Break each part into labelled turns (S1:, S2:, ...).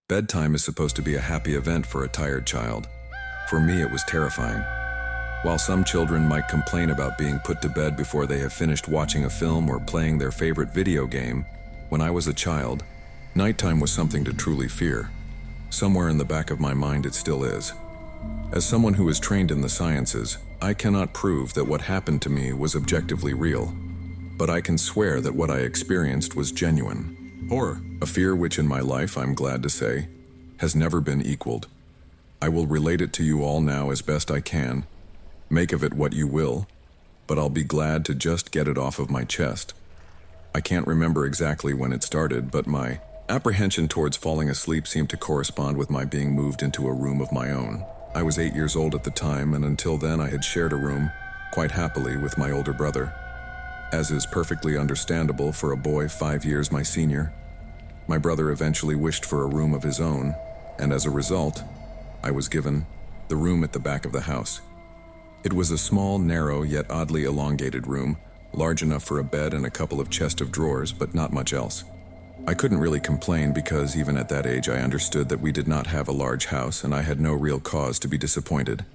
S1: Bedtime is supposed to be a happy event for a tired child. For me, it was terrifying. While some children might complain about being put to bed before they have finished watching a film or playing their favorite video game, when I was a child, nighttime was something to truly fear. Somewhere in the back of my mind it still is. As someone who is trained in the sciences, I cannot prove that what happened to me was objectively real, but I can swear that what I experienced was genuine. Horror, a fear which in my life, I'm glad to say, has never been equaled. I will relate it to you all now as best I can. Make of it what you will, but I'll be glad to just get it off of my chest. I can't remember exactly when it started, but my apprehension towards falling asleep seemed to correspond with my being moved into a room of my own. I was 8 years old at the time, and until then I had shared a room, quite happily, with my older brother. As is perfectly understandable for a boy 5 years my senior, my brother eventually wished for a room of his own, and as a result, I was given the room at the back of the house. It was a small, narrow, yet oddly elongated room, large enough for a bed and a couple of chest of drawers, but not much else. I couldn't really complain because even at that age I understood that we did not have a large house, and I had no real cause to be disappointed,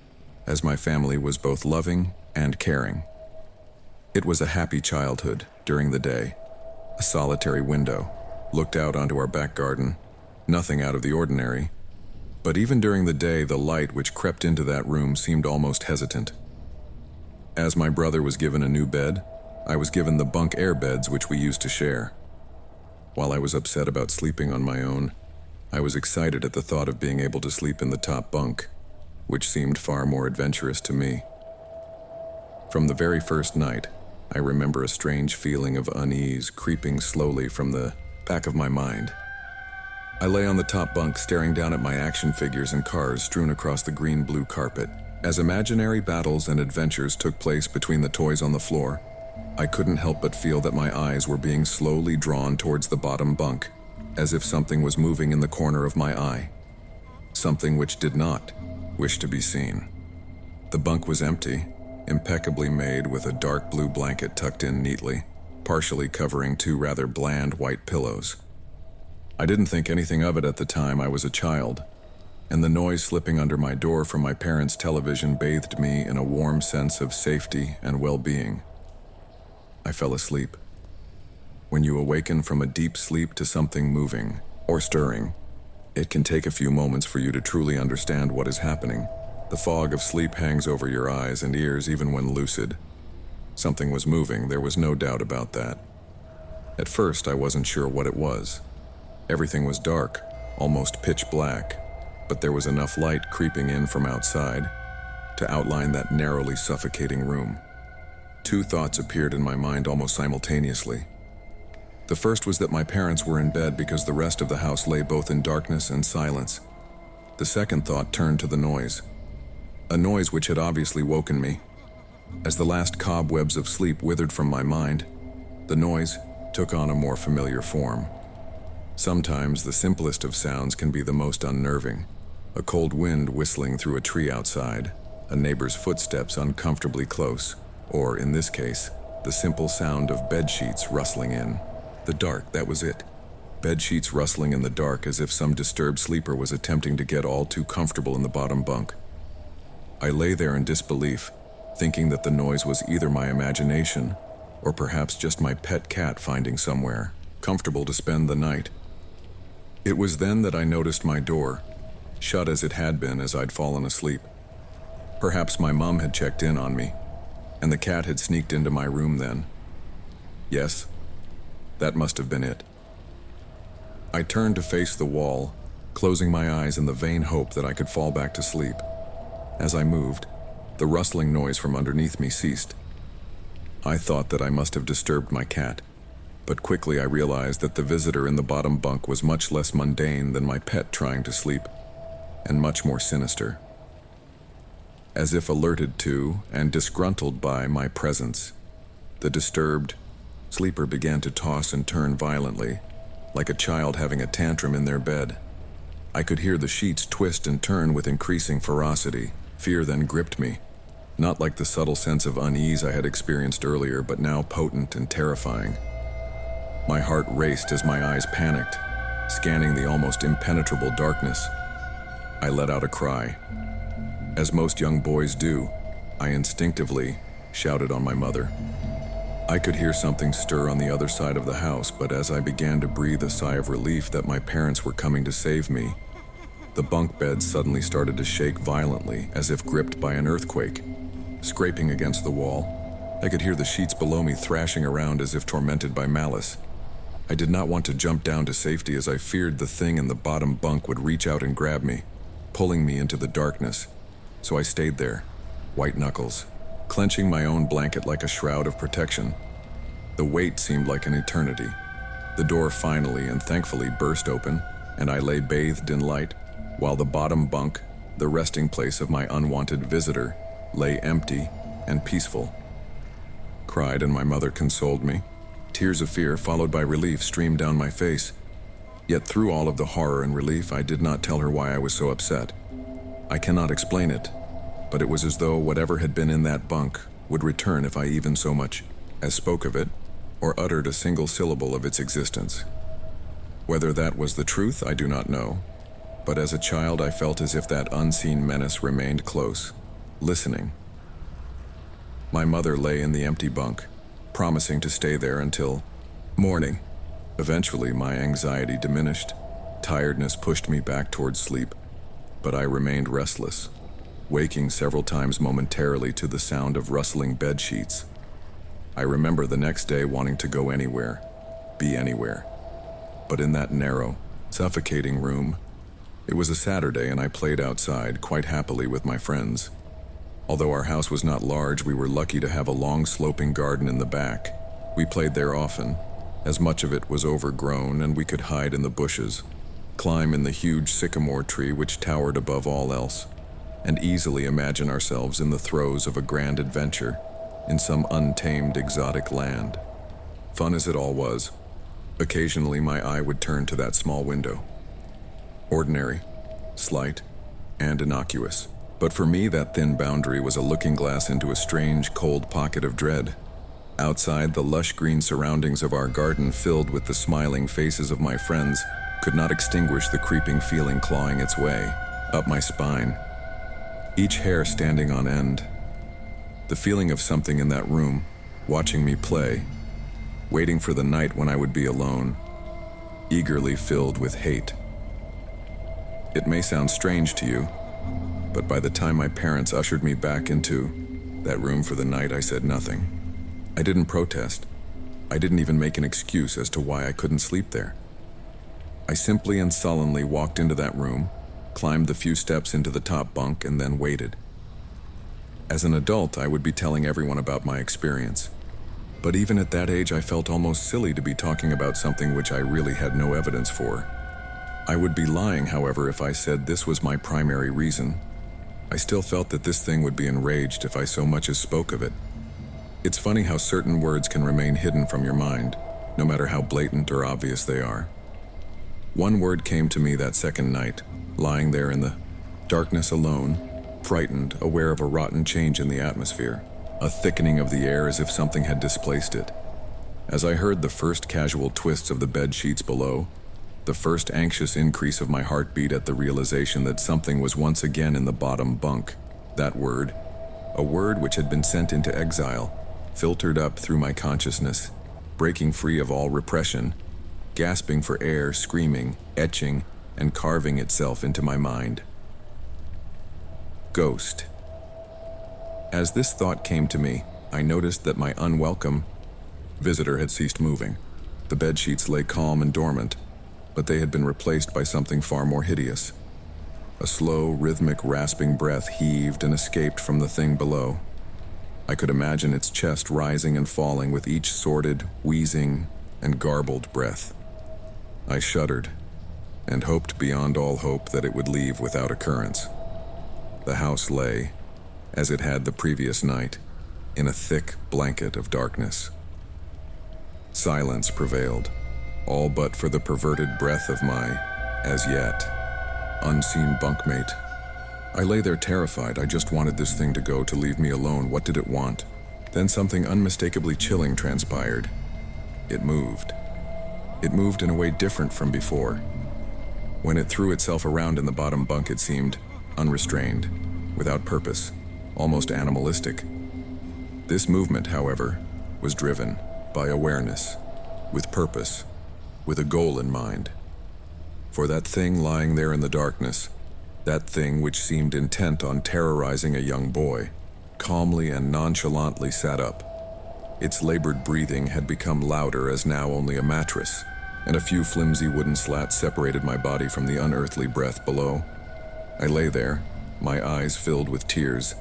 S1: as my family was both loving and caring. It was a happy childhood during the day. A solitary window looked out onto our back garden, nothing out of the ordinary. But even during the day, the light which crept into that room seemed almost hesitant. As my brother was given a new bed, I was given the bunk air beds which we used to share. While I was upset about sleeping on my own, I was excited at the thought of being able to sleep in the top bunk, which seemed far more adventurous to me. From the very first night, I remember a strange feeling of unease creeping slowly from the back of my mind. I lay on the top bunk staring down at my action figures and cars strewn across the green-blue carpet. As imaginary battles and adventures took place between the toys on the floor, I couldn't help but feel that my eyes were being slowly drawn towards the bottom bunk, as if something was moving in the corner of my eye. Something which did not wish to be seen. The bunk was empty, impeccably made with a dark blue blanket tucked in neatly, partially covering two rather bland white pillows. I didn't think anything of it at the time. I was a child, and the noise slipping under my door from my parents' television bathed me in a warm sense of safety and well-being. I fell asleep. When you awaken from a deep sleep to something moving or stirring, it can take a few moments for you to truly understand what is happening. The fog of sleep hangs over your eyes and ears even when lucid. Something was moving, there was no doubt about that. At first, I wasn't sure what it was. Everything was dark, almost pitch black, but there was enough light creeping in from outside to outline that narrowly suffocating room. Two thoughts appeared in my mind almost simultaneously. The first was that my parents were in bed because the rest of the house lay both in darkness and silence. The second thought turned to the noise. A noise which had obviously woken me. As the last cobwebs of sleep withered from my mind, the noise took on a more familiar form. Sometimes the simplest of sounds can be the most unnerving. A cold wind whistling through a tree outside, a neighbor's footsteps uncomfortably close, or, in this case, the simple sound of bed sheets rustling in. The dark, that was it. Bed sheets rustling in the dark as if some disturbed sleeper was attempting to get all too comfortable in the bottom bunk. I lay there in disbelief, thinking that the noise was either my imagination or perhaps just my pet cat finding somewhere comfortable to spend the night. It was then that I noticed my door, shut as it had been as I'd fallen asleep. Perhaps my mom had checked in on me, and the cat had sneaked into my room then. Yes, that must have been it. I turned to face the wall, closing my eyes in the vain hope that I could fall back to sleep. As I moved, the rustling noise from underneath me ceased. I thought that I must have disturbed my cat, but quickly I realized that the visitor in the bottom bunk was much less mundane than my pet trying to sleep, and much more sinister. As if alerted to and disgruntled by my presence, the disturbed sleeper began to toss and turn violently, like a child having a tantrum in their bed. I could hear the sheets twist and turn with increasing ferocity. Fear then gripped me, not like the subtle sense of unease I had experienced earlier, but now potent and terrifying. My heart raced as my eyes panicked, scanning the almost impenetrable darkness. I let out a cry. As most young boys do, I instinctively shouted on my mother. I could hear something stir on the other side of the house, but as I began to breathe a sigh of relief that my parents were coming to save me, the bunk bed suddenly started to shake violently, as if gripped by an earthquake. Scraping against the wall, I could hear the sheets below me thrashing around as if tormented by malice. I did not want to jump down to safety, as I feared the thing in the bottom bunk would reach out and grab me, pulling me into the darkness. So I stayed there, white knuckles, clenching my own blanket like a shroud of protection. The wait seemed like an eternity. The door finally and thankfully burst open, and I lay bathed in light, while the bottom bunk, the resting place of my unwanted visitor, lay empty and peaceful. Cried, and my mother consoled me. Tears of fear followed by relief streamed down my face. Yet through all of the horror and relief, I did not tell her why I was so upset. I cannot explain it, but it was as though whatever had been in that bunk would return if I even so much as spoke of it or uttered a single syllable of its existence. Whether that was the truth, I do not know, but as a child I felt as if that unseen menace remained close, listening. My mother lay in the empty bunk, promising to stay there until morning. Eventually, my anxiety diminished. Tiredness pushed me back towards sleep, but I remained restless, waking several times momentarily to the sound of rustling bed sheets. I remember the next day wanting to go anywhere, be anywhere. But in that narrow, suffocating room, it was a Saturday and I played outside quite happily with my friends. Although our house was not large, we were lucky to have a long sloping garden in the back. We played there often, as much of it was overgrown and we could hide in the bushes, climb in the huge sycamore tree which towered above all else, and easily imagine ourselves in the throes of a grand adventure in some untamed exotic land. Fun as it all was, occasionally my eye would turn to that small window. Ordinary, slight, and innocuous. But for me, that thin boundary was a looking glass into a strange, cold pocket of dread. Outside, the lush green surroundings of our garden, filled with the smiling faces of my friends, could not extinguish the creeping feeling clawing its way up my spine, each hair standing on end. The feeling of something in that room, watching me play, waiting for the night when I would be alone, eagerly filled with hate. It may sound strange to you, but by the time my parents ushered me back into that room for the night, I said nothing. I didn't protest. I didn't even make an excuse as to why I couldn't sleep there. I simply and sullenly walked into that room, climbed the few steps into the top bunk, and then waited. As an adult, I would be telling everyone about my experience. But even at that age, I felt almost silly to be talking about something which I really had no evidence for. I would be lying, however, if I said this was my primary reason. I still felt that this thing would be enraged if I so much as spoke of it. It's funny how certain words can remain hidden from your mind, no matter how blatant or obvious they are. One word came to me that second night, lying there in the darkness alone, frightened, aware of a rotten change in the atmosphere, a thickening of the air as if something had displaced it. As I heard the first casual twists of the bed sheets below, the first anxious increase of my heartbeat at the realization that something was once again in the bottom bunk, that word, a word which had been sent into exile, filtered up through my consciousness, breaking free of all repression, gasping for air, screaming, etching, and carving itself into my mind. Ghost. As this thought came to me, I noticed that my unwelcome visitor had ceased moving. The bed sheets lay calm and dormant, but they had been replaced by something far more hideous. A slow, rhythmic, rasping breath heaved and escaped from the thing below. I could imagine its chest rising and falling with each sordid, wheezing, and garbled breath. I shuddered, and hoped beyond all hope that it would leave without occurrence. The house lay, as it had the previous night, in a thick blanket of darkness. Silence prevailed, all but for the perverted breath of my, as yet, unseen bunkmate. I lay there terrified. I just wanted this thing to go, to leave me alone. What did it want? Then something unmistakably chilling transpired. It moved. It moved in a way different from before, When it threw itself around in the bottom bunk, it seemed unrestrained, without purpose, almost animalistic. This movement, however, was driven by awareness, with purpose, with a goal in mind. For that thing lying there in the darkness, that thing which seemed intent on terrorizing a young boy, calmly and nonchalantly sat up. Its labored breathing had become louder as now only a mattress and a few flimsy wooden slats separated my body from the unearthly breath below. I lay there, my eyes filled with tears.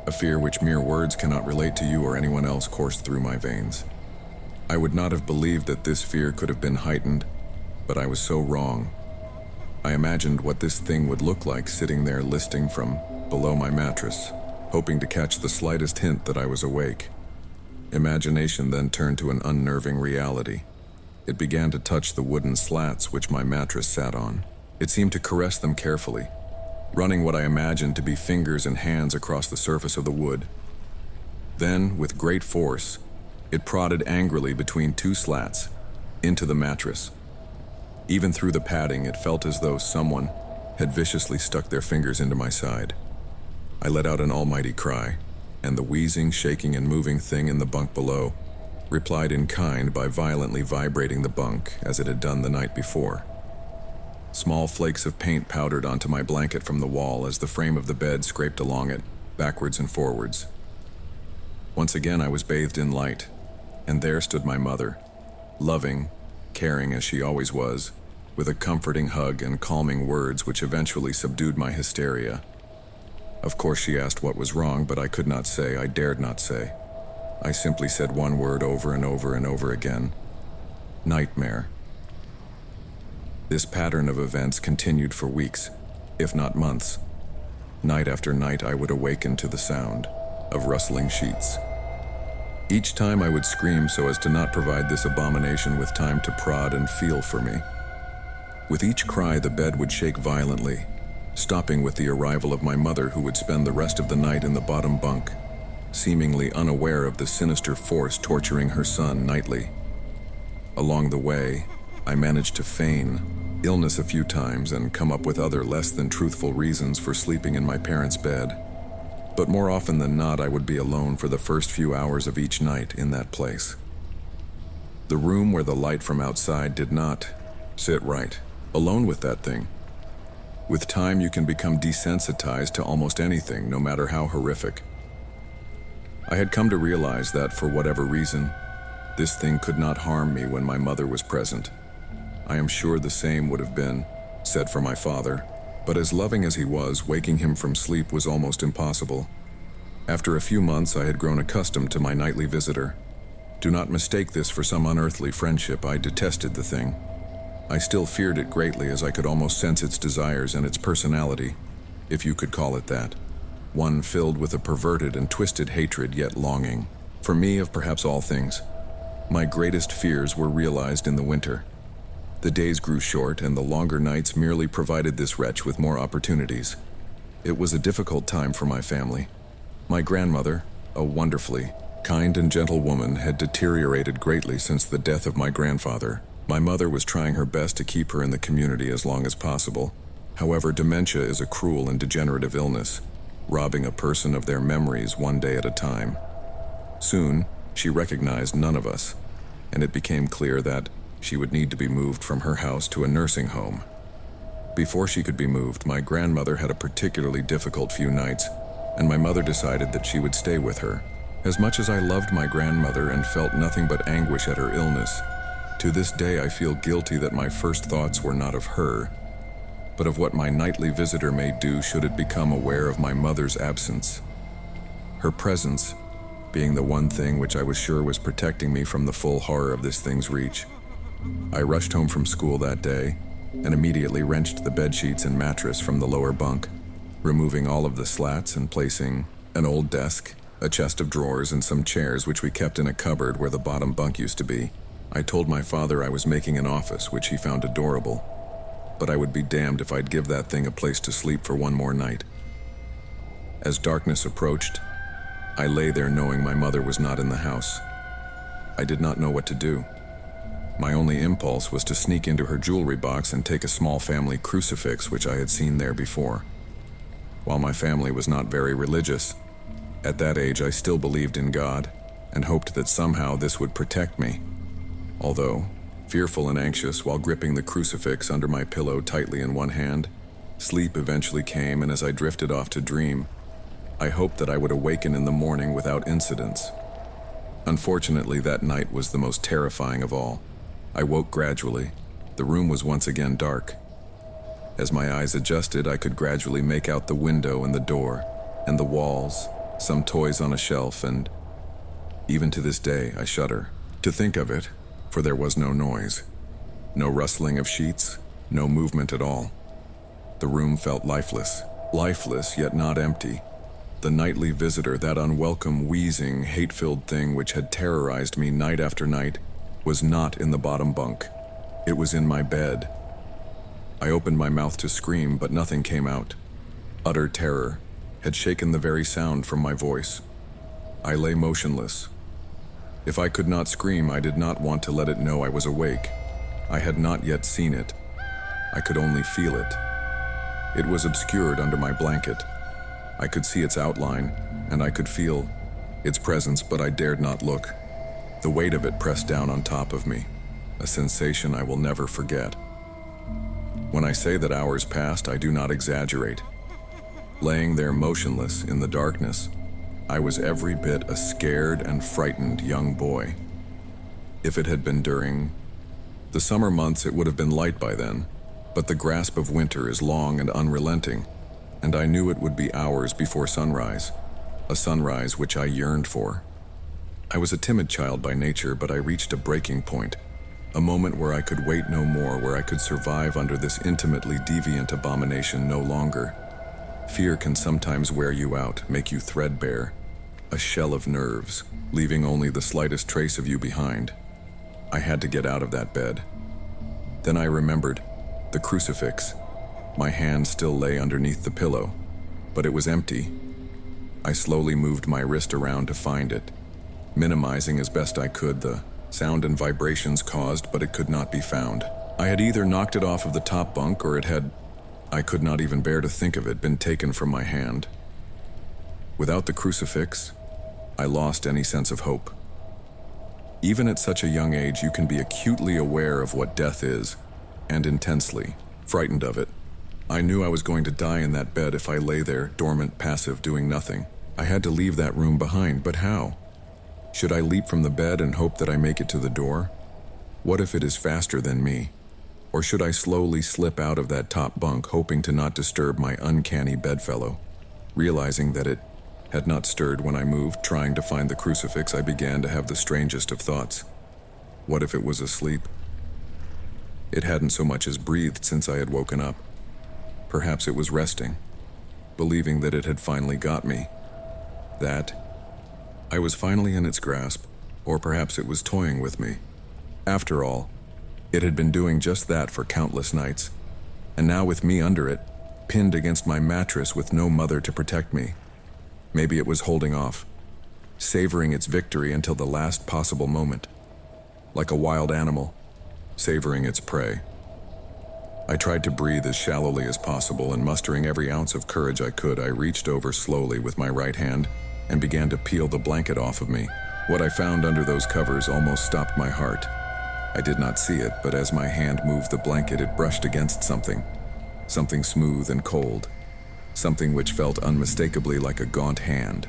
S1: A fear which mere words cannot relate to you or anyone else coursed through my veins. I would not have believed that this fear could have been heightened, but I was so wrong. I imagined what this thing would look like sitting there listening from below my mattress, hoping to catch the slightest hint that I was awake. Imagination then turned to an unnerving reality. It began to touch the wooden slats which my mattress sat on. It seemed to caress them carefully, running what I imagined to be fingers and hands across the surface of the wood. Then, with great force, it prodded angrily between two slats, into the mattress. Even through the padding, it felt as though someone had viciously stuck their fingers into my side. I let out an almighty cry, and the wheezing, shaking, and moving thing in the bunk below replied in kind by violently vibrating the bunk as it had done the night before. Small flakes of paint powdered onto my blanket from the wall as the frame of the bed scraped along it, backwards and forwards. Once again I was bathed in light, and there stood my mother, loving, caring as she always was, with a comforting hug and calming words which eventually subdued my hysteria. Of course she asked what was wrong, but I could not say, I dared not say. I simply said one word over and over and over again: nightmare. This pattern of events continued for weeks, if not months. Night after night I would awaken to the sound of rustling sheets. Each time I would scream so as to not provide this abomination with time to prod and feel for me. With each cry the bed would shake violently, stopping with the arrival of my mother, who would spend the rest of the night in the bottom bunk, seemingly unaware of the sinister force torturing her son nightly. Along the way, I managed to feign illness a few times and come up with other less than truthful reasons for sleeping in my parents' bed. But more often than not, I would be alone for the first few hours of each night in that place. The room where the light from outside did not sit right, alone with that thing. With time, you can become desensitized to almost anything, no matter how horrific. I had come to realize that, for whatever reason, this thing could not harm me when my mother was present. I am sure the same would have been said for my father, but as loving as he was, waking him from sleep was almost impossible. After a few months, I had grown accustomed to my nightly visitor. Do not mistake this for some unearthly friendship. I detested the thing. I still feared it greatly, as I could almost sense its desires and its personality, if you could call it that. One filled with a perverted and twisted hatred, yet longing. For me, of perhaps all things, my greatest fears were realized in the winter. The days grew short, and the longer nights merely provided this wretch with more opportunities. It was a difficult time for my family. My grandmother, a wonderfully kind and gentle woman, had deteriorated greatly since the death of my grandfather. My mother was trying her best to keep her in the community as long as possible. However, dementia is a cruel and degenerative illness, robbing a person of their memories one day at a time. Soon, she recognized none of us, and it became clear that she would need to be moved from her house to a nursing home. Before she could be moved, my grandmother had a particularly difficult few nights, and my mother decided that she would stay with her. As much as I loved my grandmother and felt nothing but anguish at her illness, to this day I feel guilty that my first thoughts were not of her, but of what my nightly visitor may do should it become aware of my mother's absence. Her presence being the one thing which I was sure was protecting me from the full horror of this thing's reach. I rushed home from school that day and immediately wrenched the bedsheets and mattress from the lower bunk, removing all of the slats and placing an old desk, a chest of drawers, and some chairs which we kept in a cupboard where the bottom bunk used to be. I told my father I was making an office, which he found adorable, but I would be damned if I'd give that thing a place to sleep for one more night. As darkness approached, I lay there knowing my mother was not in the house. I did not know what to do. My only impulse was to sneak into her jewelry box and take a small family crucifix which I had seen there before. While my family was not very religious, at that age I still believed in God and hoped that somehow this would protect me. Although, fearful and anxious while gripping the crucifix under my pillow tightly in one hand, sleep eventually came, and as I drifted off to dream, I hoped that I would awaken in the morning without incidents. Unfortunately, that night was the most terrifying of all. I woke gradually. The room was once again dark. As my eyes adjusted, I could gradually make out the window and the door, and the walls, some toys on a shelf, and even to this day I shudder to think of it, for there was no noise, no rustling of sheets, no movement at all. The room felt lifeless yet not empty. The nightly visitor, that unwelcome, wheezing, hate-filled thing which had terrorized me night after night, was not in the bottom bunk. It was in my bed. I opened my mouth to scream, but nothing came out. Utter terror had shaken the very sound from my voice. I lay motionless. If I could not scream, I did not want to let it know I was awake. I had not yet seen it. I could only feel it. It was obscured under my blanket. I could see its outline, and I could feel its presence, but I dared not look. The weight of it pressed down on top of me, a sensation I will never forget. When I say that hours passed, I do not exaggerate. Laying there motionless in the darkness, I was every bit a scared and frightened young boy. If it had been during the summer months, it would have been light by then, but the grasp of winter is long and unrelenting, and I knew it would be hours before sunrise, a sunrise which I yearned for. I was a timid child by nature, but I reached a breaking point, a moment where I could wait no more, where I could survive under this intimately deviant abomination no longer. Fear can sometimes wear you out, make you threadbare, a shell of nerves, leaving only the slightest trace of you behind. I had to get out of that bed. Then I remembered the crucifix. My hand still lay underneath the pillow, but it was empty. I slowly moved my wrist around to find it, minimizing as best I could the sound and vibrations caused, but it could not be found. I had either knocked it off of the top bunk, or it had, I could not even bear to think of it, been taken from my hand. Without the crucifix, I lost any sense of hope. Even at such a young age, you can be acutely aware of what death is, and intensely frightened of it. I knew I was going to die in that bed if I lay there, dormant, passive, doing nothing. I had to leave that room behind, but how? Should I leap from the bed and hope that I make it to the door? What if it is faster than me? Or should I slowly slip out of that top bunk, hoping to not disturb my uncanny bedfellow? Realizing that it had not stirred when I moved, trying to find the crucifix, I began to have the strangest of thoughts. What if it was asleep? It hadn't so much as breathed since I had woken up. Perhaps it was resting, believing that it had finally got me. That I was finally in its grasp, or perhaps it was toying with me. After all, it had been doing just that for countless nights, and now with me under it, pinned against my mattress with no mother to protect me. Maybe it was holding off, savoring its victory until the last possible moment, like a wild animal, savoring its prey. I tried to breathe as shallowly as possible, and mustering every ounce of courage I could, I reached over slowly with my right hand and began to peel the blanket off of me. What I found under those covers almost stopped my heart. I did not see it, but as my hand moved the blanket, it brushed against something smooth and cold, something which felt unmistakably like a gaunt hand.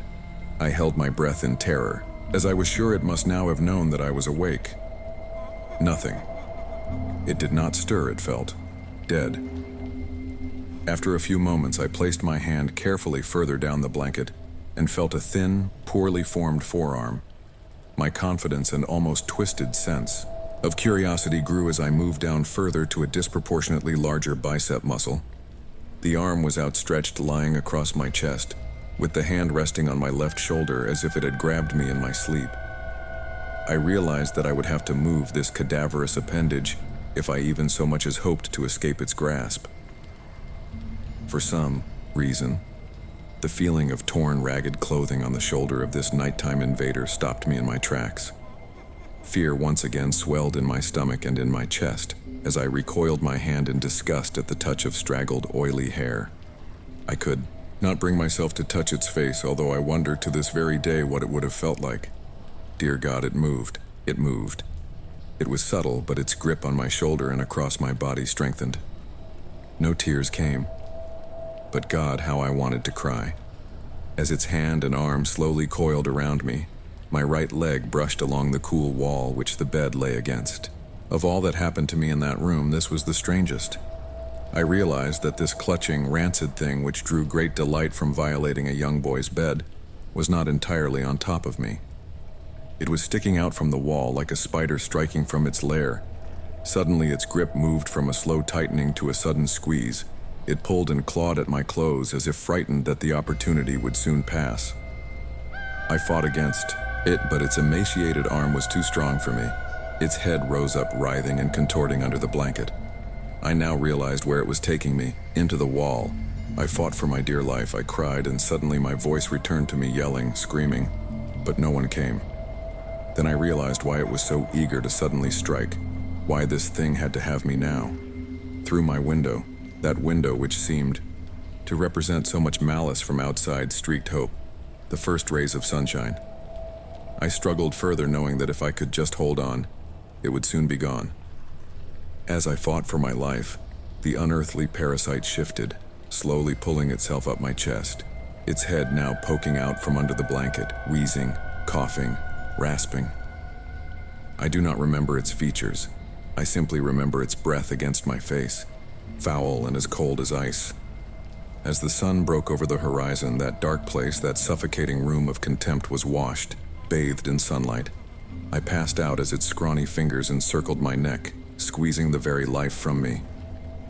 S1: I held my breath in terror, as I was sure it must now have known that I was awake. Nothing. It did not stir, it felt dead. After a few moments, I placed my hand carefully further down the blanket and felt a thin, poorly formed forearm. My confidence and almost twisted sense of curiosity grew as I moved down further to a disproportionately larger bicep muscle. The arm was outstretched, lying across my chest, with the hand resting on my left shoulder as if it had grabbed me in my sleep. I realized that I would have to move this cadaverous appendage if I even so much as hoped to escape its grasp. For some reason, the feeling of torn, ragged clothing on the shoulder of this nighttime invader stopped me in my tracks. Fear once again swelled in my stomach and in my chest as I recoiled my hand in disgust at the touch of straggled, oily hair. I could not bring myself to touch its face, although I wonder to this very day what it would have felt like. Dear God, it moved. It moved. It was subtle, but its grip on my shoulder and across my body strengthened. No tears came, but God, how I wanted to cry. As its hand and arm slowly coiled around me, my right leg brushed along the cool wall which the bed lay against. Of all that happened to me in that room, this was the strangest. I realized that this clutching, rancid thing which drew great delight from violating a young boy's bed was not entirely on top of me. It was sticking out from the wall like a spider striking from its lair. Suddenly its grip moved from a slow tightening to a sudden squeeze. It pulled and clawed at my clothes as if frightened that the opportunity would soon pass. I fought against it, but its emaciated arm was too strong for me. Its head rose up, writhing and contorting under the blanket. I now realized where it was taking me, into the wall. I fought for my dear life. I cried, and suddenly my voice returned to me, yelling, screaming, but no one came. Then I realized why it was so eager to suddenly strike, why this thing had to have me now. Through my window, that window which seemed to represent so much malice from outside, streaked hope, the first rays of sunshine. I struggled further, knowing that if I could just hold on, it would soon be gone. As I fought for my life, the unearthly parasite shifted, slowly pulling itself up my chest, its head now poking out from under the blanket, wheezing, coughing, rasping. I do not remember its features. I simply remember its breath against my face, foul and as cold as ice. As the sun broke over the horizon, that dark place, that suffocating room of contempt was washed, bathed in sunlight. I passed out as its scrawny fingers encircled my neck, squeezing the very life from me.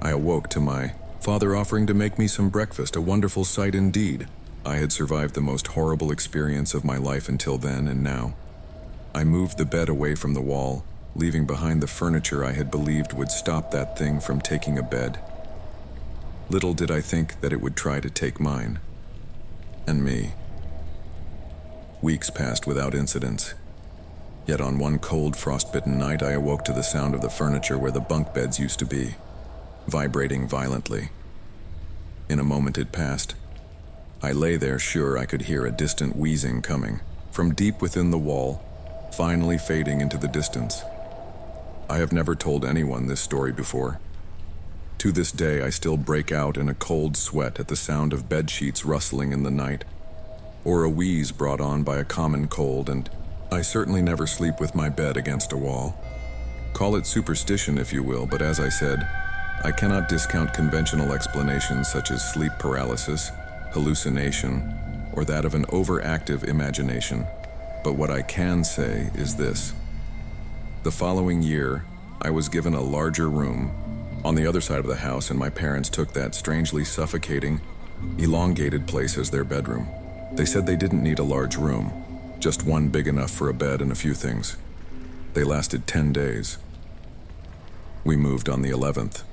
S1: I awoke to my father offering to make me some breakfast, a wonderful sight indeed. I had survived the most horrible experience of my life until then, and now. I moved the bed away from the wall, leaving behind the furniture I had believed would stop that thing from taking a bed. Little did I think that it would try to take mine. And me. Weeks passed without incidents. Yet on one cold, frost-bitten night, I awoke to the sound of the furniture where the bunk beds used to be, vibrating violently. In a moment it passed. I lay there, sure I could hear a distant wheezing coming from deep within the wall, finally fading into the distance. I have never told anyone this story before. To this day, I still break out in a cold sweat at the sound of bed sheets rustling in the night, or a wheeze brought on by a common cold, and I certainly never sleep with my bed against a wall. Call it superstition if you will, but as I said, I cannot discount conventional explanations such as sleep paralysis, hallucination, or that of an overactive imagination. But what I can say is this. The following year, I was given a larger room on the other side of the house, and my parents took that strangely suffocating, elongated place as their bedroom. They said they didn't need a large room, just one big enough for a bed and a few things. They lasted 10 days. We moved on the 11th.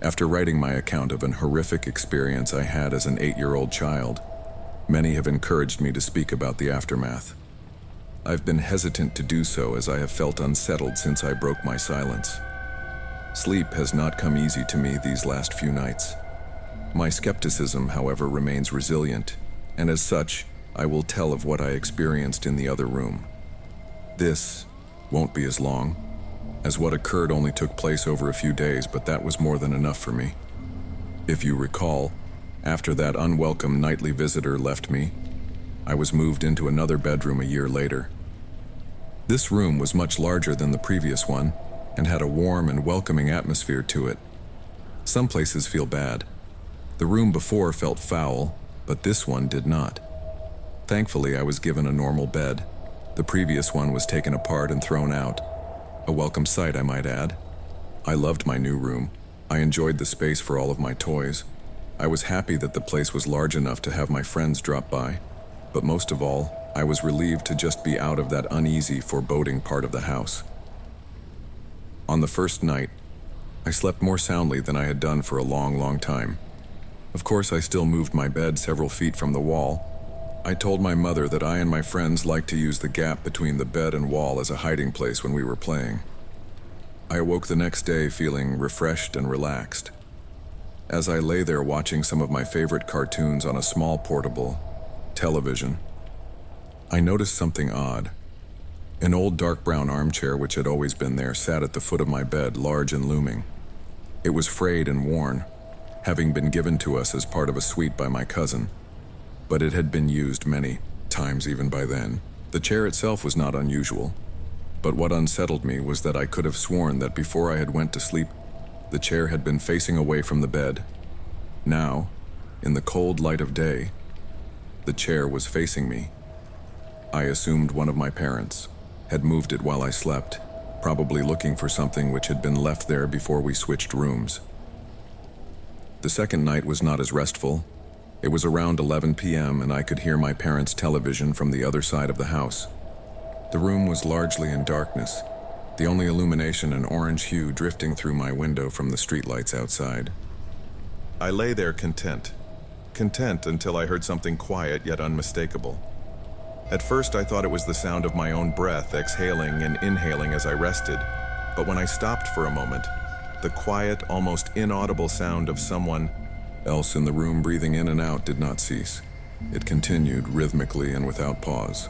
S1: After writing my account of an horrific experience I had as an 8-year-old child, many have encouraged me to speak about the aftermath. I've been hesitant to do so as I have felt unsettled since I broke my silence. Sleep has not come easy to me these last few nights. My skepticism, however, remains resilient, and as such, I will tell of what I experienced in the other room. This won't be as long, as what occurred only took place over a few days, but that was more than enough for me. If you recall, after that unwelcome nightly visitor left me, I was moved into another bedroom a year later. This room was much larger than the previous one and had a warm and welcoming atmosphere to it. Some places feel bad. The room before felt foul, but this one did not. Thankfully, I was given a normal bed. The previous one was taken apart and thrown out. A welcome sight, I might add. I loved my new room. I enjoyed the space for all of my toys. I was happy that the place was large enough to have my friends drop by. But most of all, I was relieved to just be out of that uneasy, foreboding part of the house. On the first night, I slept more soundly than I had done for a long, long time. Of course, I still moved my bed several feet from the wall, I told my mother that I and my friends liked to use the gap between the bed and wall as a hiding place when we were playing. I awoke the next day feeling refreshed and relaxed. As I lay there watching some of my favorite cartoons on a small portable television, I noticed something odd. An old dark brown armchair which had always been there sat at the foot of my bed, large and looming. It was frayed and worn, having been given to us as part of a suite by my cousin, but it had been used many times even by then. The chair itself was not unusual, but what unsettled me was that I could have sworn that before I had went to sleep, the chair had been facing away from the bed. Now, in the cold light of day, the chair was facing me. I assumed one of my parents had moved it while I slept, probably looking for something which had been left there before we switched rooms. The second night was not as restful. It was around 11 p.m. and I could hear my parents' television from the other side of the house. The room was largely in darkness, the only illumination an orange hue drifting through my window from the streetlights outside. I lay there content until I heard something quiet yet unmistakable. At first I thought it was the sound of my own breath exhaling and inhaling as I rested, but when I stopped for a moment, the quiet, almost inaudible sound of someone else in the room breathing in and out did not cease. It continued rhythmically and without pause.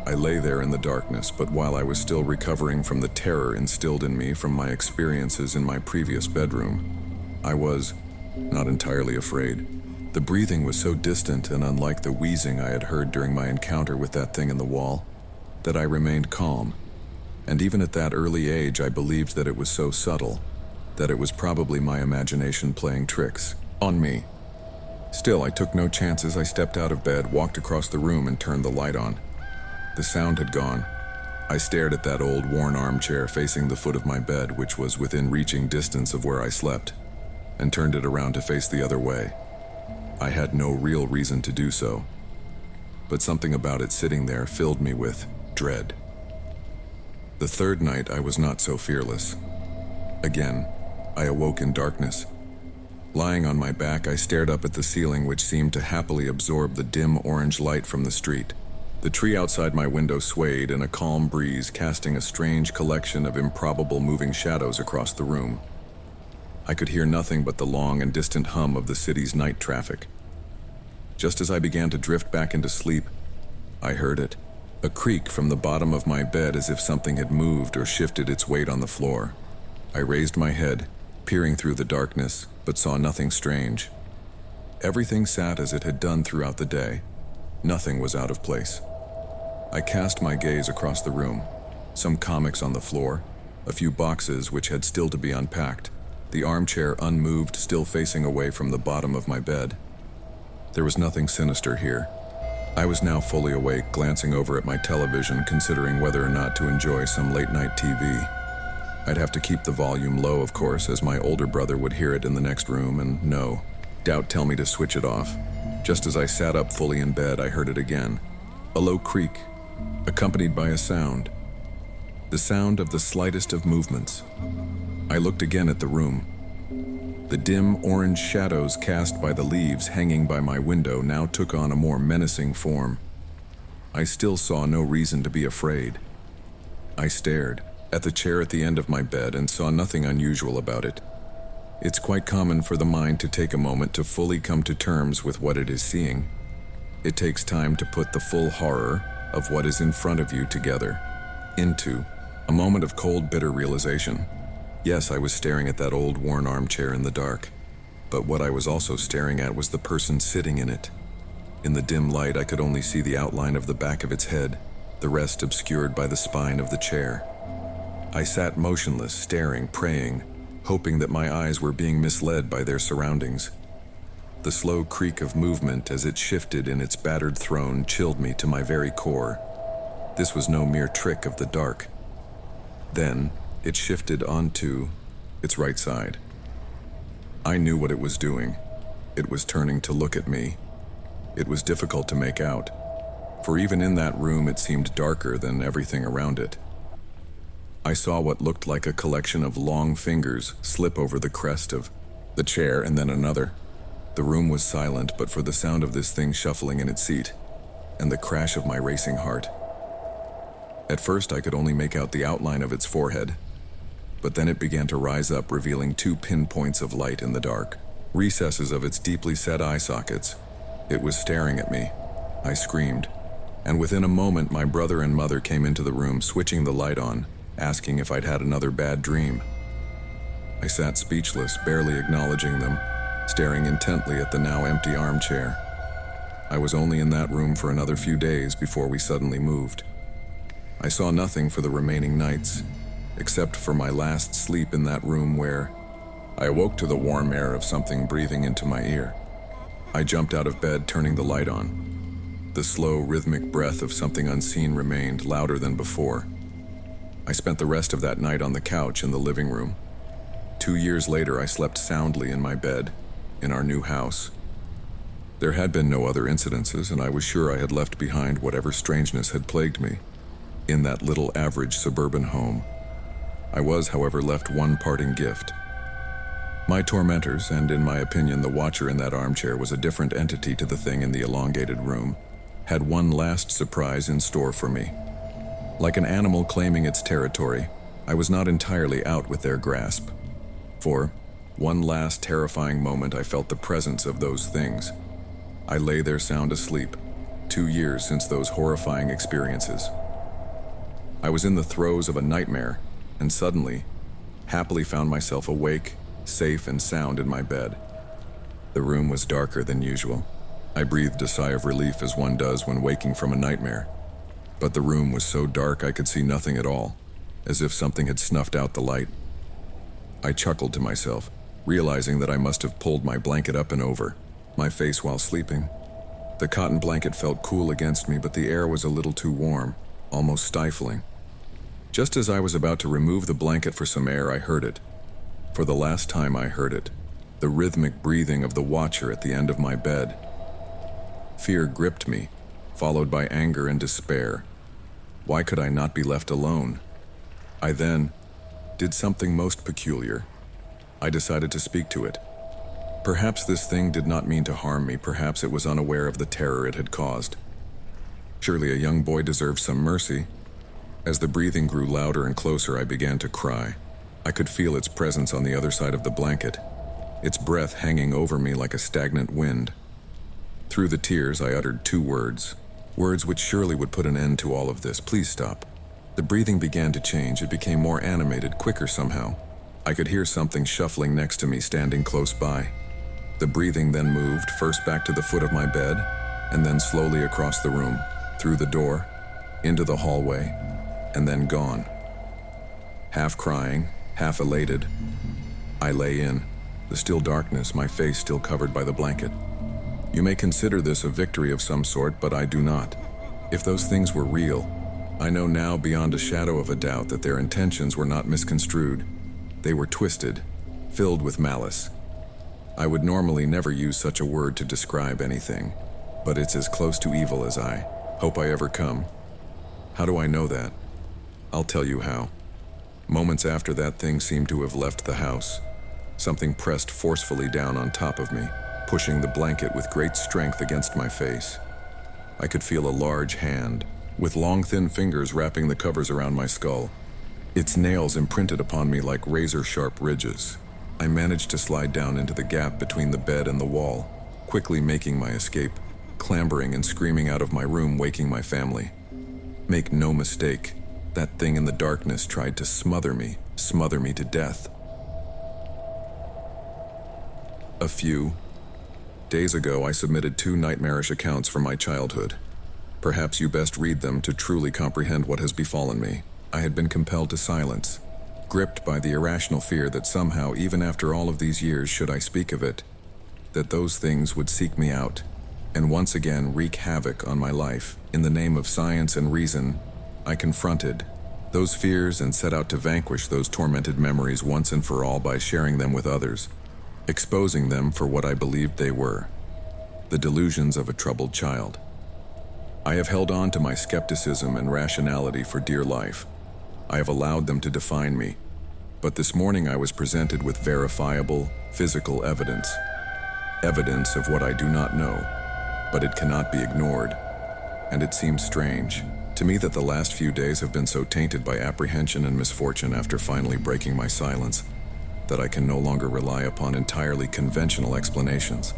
S1: I lay there in the darkness, but while I was still recovering from the terror instilled in me from my experiences in my previous bedroom, I was not entirely afraid. The breathing was so distant and unlike the wheezing I had heard during my encounter with that thing in the wall, that I remained calm. And even at that early age, I believed that it was so subtle, that it was probably my imagination playing tricks on me. Still, I took no chances. I stepped out of bed, walked across the room, and turned the light on. The sound had gone. I stared at that old worn armchair facing the foot of my bed, which was within reaching distance of where I slept, and turned it around to face the other way. I had no real reason to do so, but something about it sitting there filled me with dread. The third night, I was not so fearless. Again, I awoke in darkness. Lying on my back, I stared up at the ceiling, which seemed to happily absorb the dim orange light from the street. The tree outside my window swayed in a calm breeze, casting a strange collection of improbable moving shadows across the room. I could hear nothing but the long and distant hum of the city's night traffic. Just as I began to drift back into sleep, I heard it, a creak from the bottom of my bed as if something had moved or shifted its weight on the floor. I raised my head, peering through the darkness, but saw nothing strange. Everything sat as it had done throughout the day. Nothing was out of place. I cast my gaze across the room. Some comics on the floor, a few boxes which had still to be unpacked, the armchair unmoved, still facing away from the bottom of my bed. There was nothing sinister here. I was now fully awake, glancing over at my television, considering whether or not to enjoy some late-night TV. I'd have to keep the volume low, of course, as my older brother would hear it in the next room, and no doubt tell me to switch it off. Just as I sat up fully in bed, I heard it again. A low creak, accompanied by a sound. The sound of the slightest of movements. I looked again at the room. The dim orange shadows cast by the leaves hanging by my window now took on a more menacing form. I still saw no reason to be afraid. I stared at the chair at the end of my bed and saw nothing unusual about it. It's quite common for the mind to take a moment to fully come to terms with what it is seeing. It takes time to put the full horror of what is in front of you together into a moment of cold, bitter realization. Yes, I was staring at that old worn armchair in the dark, but what I was also staring at was the person sitting in it. In the dim light, I could only see the outline of the back of its head, the rest obscured by the spine of the chair. I sat motionless, staring, praying, hoping that my eyes were being misled by their surroundings. The slow creak of movement as it shifted in its battered throne chilled me to my very core. This was no mere trick of the dark. Then, it shifted onto its right side. I knew what it was doing. It was turning to look at me. It was difficult to make out, for even in that room it seemed darker than everything around it. I saw what looked like a collection of long fingers slip over the crest of the chair and then another. The room was silent but for the sound of this thing shuffling in its seat. and the crash of my racing heart. At first, I could only make out the outline of its forehead, but then it began to rise up, revealing 2 pinpoints of light in the dark, recesses of its deeply set eye sockets. It was staring at me. I screamed, and within a moment my brother and mother came into the room, switching the light on, asking if I'd had another bad dream. I sat speechless, barely acknowledging them, staring intently at the now empty armchair. I was only in that room for another few days before we suddenly moved. I saw nothing for the remaining nights, except for my last sleep in that room where I awoke to the warm air of something breathing into my ear. I jumped out of bed, turning the light on. The slow, rhythmic breath of something unseen remained louder than before. I spent the rest of that night on the couch in the living room. 2 years later, I slept soundly in my bed, in our new house. There had been no other incidences, and I was sure I had left behind whatever strangeness had plagued me in that little average suburban home. I was, however, left one parting gift. My tormentors, and in my opinion the watcher in that armchair was a different entity to the thing in the elongated room, had one last surprise in store for me. Like an animal claiming its territory, I was not entirely out with their grasp. For one last terrifying moment I felt the presence of those things. I lay there sound asleep, 2 years since those horrifying experiences. I was in the throes of a nightmare, and suddenly, happily found myself awake, safe and sound in my bed. The room was darker than usual. I breathed a sigh of relief as one does when waking from a nightmare. But the room was so dark I could see nothing at all, as if something had snuffed out the light. I chuckled to myself, realizing that I must have pulled my blanket up and over my face while sleeping. The cotton blanket felt cool against me, but the air was a little too warm, almost stifling. Just as I was about to remove the blanket for some air, I heard it. For the last time I heard it, the rhythmic breathing of the watcher at the end of my bed. Fear gripped me, followed by anger and despair. Why could I not be left alone? I then did something most peculiar. I decided to speak to it. Perhaps this thing did not mean to harm me. Perhaps it was unaware of the terror it had caused. Surely a young boy deserved some mercy. As the breathing grew louder and closer, I began to cry. I could feel its presence on the other side of the blanket, its breath hanging over me like a stagnant wind. Through the tears, I uttered 2 words which surely would put an end to all of this. Please stop. The breathing began to change. It became more animated, quicker somehow. I could hear something shuffling next to me, standing close by. The breathing then moved, first back to the foot of my bed, and then slowly across the room, through the door, into the hallway, and then gone. Half crying, half elated, I lay in the still darkness, my face still covered by the blanket. You may consider this a victory of some sort, but I do not. If those things were real, I know now beyond a shadow of a doubt that their intentions were not misconstrued. They were twisted, filled with malice. I would normally never use such a word to describe anything, but it's as close to evil as I hope I ever come. How do I know that? I'll tell you how. Moments after that thing seemed to have left the house, something pressed forcefully down on top of me, pushing the blanket with great strength against my face. I could feel a large hand, with long thin fingers wrapping the covers around my skull. Its nails imprinted upon me like razor-sharp ridges. I managed to slide down into the gap between the bed and the wall, quickly making my escape, clambering and screaming out of my room, waking my family. Make no mistake, that thing in the darkness tried to smother me to death. A few days ago, I submitted 2 nightmarish accounts from my childhood. Perhaps you best read them to truly comprehend what has befallen me. I had been compelled to silence, gripped by the irrational fear that somehow, even after all of these years, should I speak of it, that those things would seek me out, and once again wreak havoc on my life. In the name of science and reason, I confronted those fears and set out to vanquish those tormented memories once and for all by sharing them with others, exposing them for what I believed they were, the delusions of a troubled child. I have held on to my skepticism and rationality for dear life. I have allowed them to define me, but this morning I was presented with verifiable, physical evidence of what I do not know, but it cannot be ignored. and it seems strange to me that the last few days have been so tainted by apprehension and misfortune after finally breaking my silence that I can no longer rely upon entirely conventional explanations.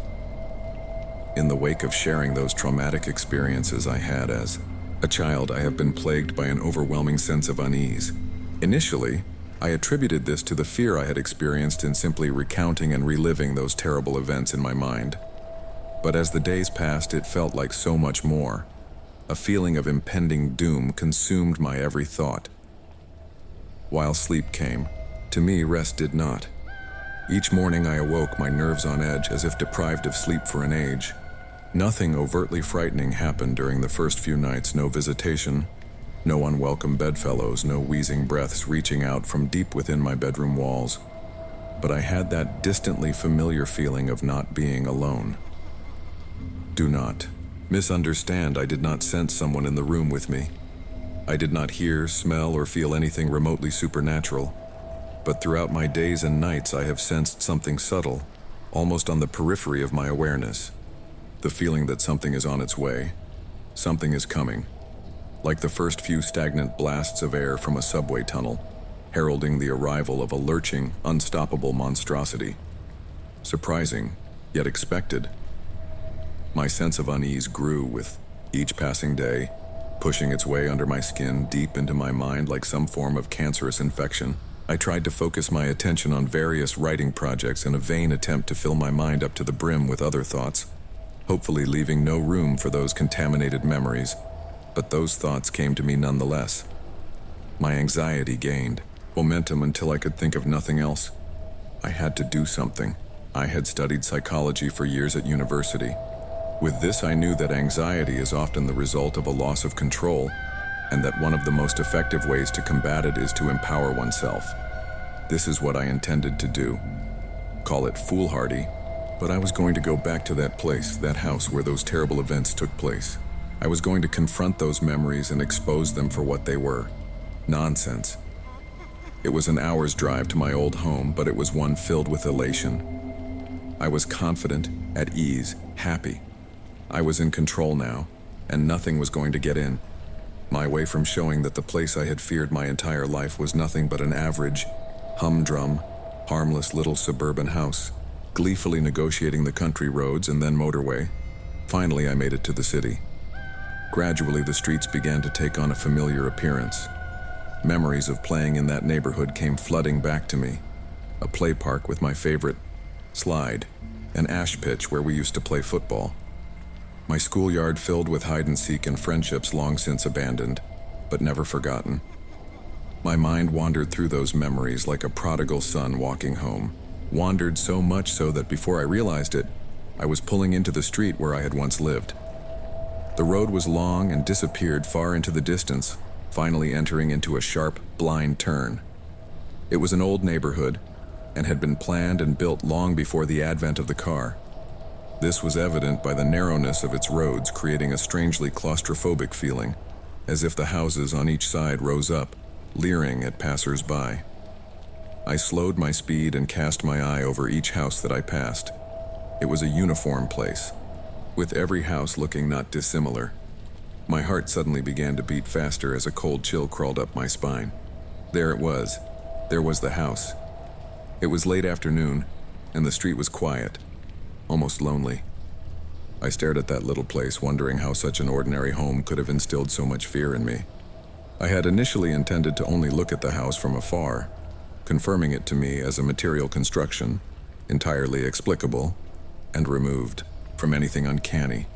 S1: In the wake of sharing those traumatic experiences I had as a child, I have been plagued by an overwhelming sense of unease. Initially, I attributed this to the fear I had experienced in simply recounting and reliving those terrible events in my mind. But as the days passed, it felt like so much more. A feeling of impending doom consumed my every thought. While sleep came, to me rest did not. Each morning I awoke, my nerves on edge, as if deprived of sleep for an age. Nothing overtly frightening happened during the first few nights. No visitation, no unwelcome bedfellows, no wheezing breaths reaching out from deep within my bedroom walls. But I had that distantly familiar feeling of not being alone. Do not misunderstand, I did not sense someone in the room with me. I did not hear, smell, or feel anything remotely supernatural. But throughout my days and nights, I have sensed something subtle, almost on the periphery of my awareness. The feeling that something is on its way, something is coming, like the first few stagnant blasts of air from a subway tunnel, heralding the arrival of a lurching, unstoppable monstrosity. Surprising, yet expected. My sense of unease grew with each passing day, pushing its way under my skin deep into my mind like some form of cancerous infection. I tried to focus my attention on various writing projects in a vain attempt to fill my mind up to the brim with other thoughts, hopefully leaving no room for those contaminated memories, but those thoughts came to me nonetheless. My anxiety gained momentum until I could think of nothing else. I had to do something. I had studied psychology for years at university. With this, I knew that anxiety is often the result of a loss of control, and that one of the most effective ways to combat it is to empower oneself. This is what I intended to do. Call it foolhardy, but I was going to go back to that place, that house where those terrible events took place. I was going to confront those memories and expose them for what they were. Nonsense. It was an hour's drive to my old home, but it was one filled with elation. I was confident, at ease, happy. I was in control now, and nothing was going to get in. My way from showing that the place I had feared my entire life was nothing but an average, humdrum, harmless little suburban house, gleefully negotiating the country roads and then motorway. Finally, I made it to the city. Gradually, the streets began to take on a familiar appearance. Memories of playing in that neighborhood came flooding back to me. A play park with my favorite slide, an ash pitch where we used to play football. My schoolyard filled with hide-and-seek and friendships long since abandoned, but never forgotten. My mind wandered through those memories like a prodigal son walking home. Wandered so much so that before I realized it, I was pulling into the street where I had once lived. The road was long and disappeared far into the distance, finally entering into a sharp, blind turn. It was an old neighborhood, and had been planned and built long before the advent of the car. This was evident by the narrowness of its roads, creating a strangely claustrophobic feeling, as if the houses on each side rose up, leering at passers-by. I slowed my speed and cast my eye over each house that I passed. It was a uniform place, with every house looking not dissimilar. My heart suddenly began to beat faster as a cold chill crawled up my spine. There it was. There was the house. It was late afternoon, and the street was quiet, almost lonely. I stared at that little place, wondering how such an ordinary home could have instilled so much fear in me. I had initially intended to only look at the house from afar, confirming it to me as a material construction, entirely explicable, and removed from anything uncanny.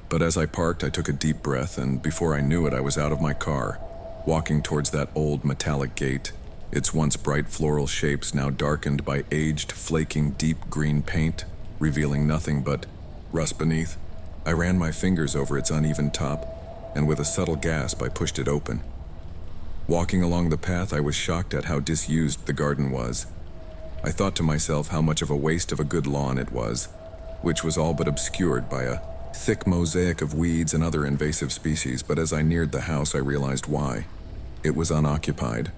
S1: But as I parked, I took a deep breath, and before I knew it, I was out of my car, walking towards that old metallic gate, its once bright floral shapes now darkened by aged, flaking deep green paint, revealing nothing but rust beneath. I ran my fingers over its uneven top, and with a subtle gasp, I pushed it open. Walking along the path, I was shocked at how disused the garden was. I thought to myself how much of a waste of a good lawn it was, which was all but obscured by a thick mosaic of weeds and other invasive species, but as I neared the house, I realized why. It was unoccupied.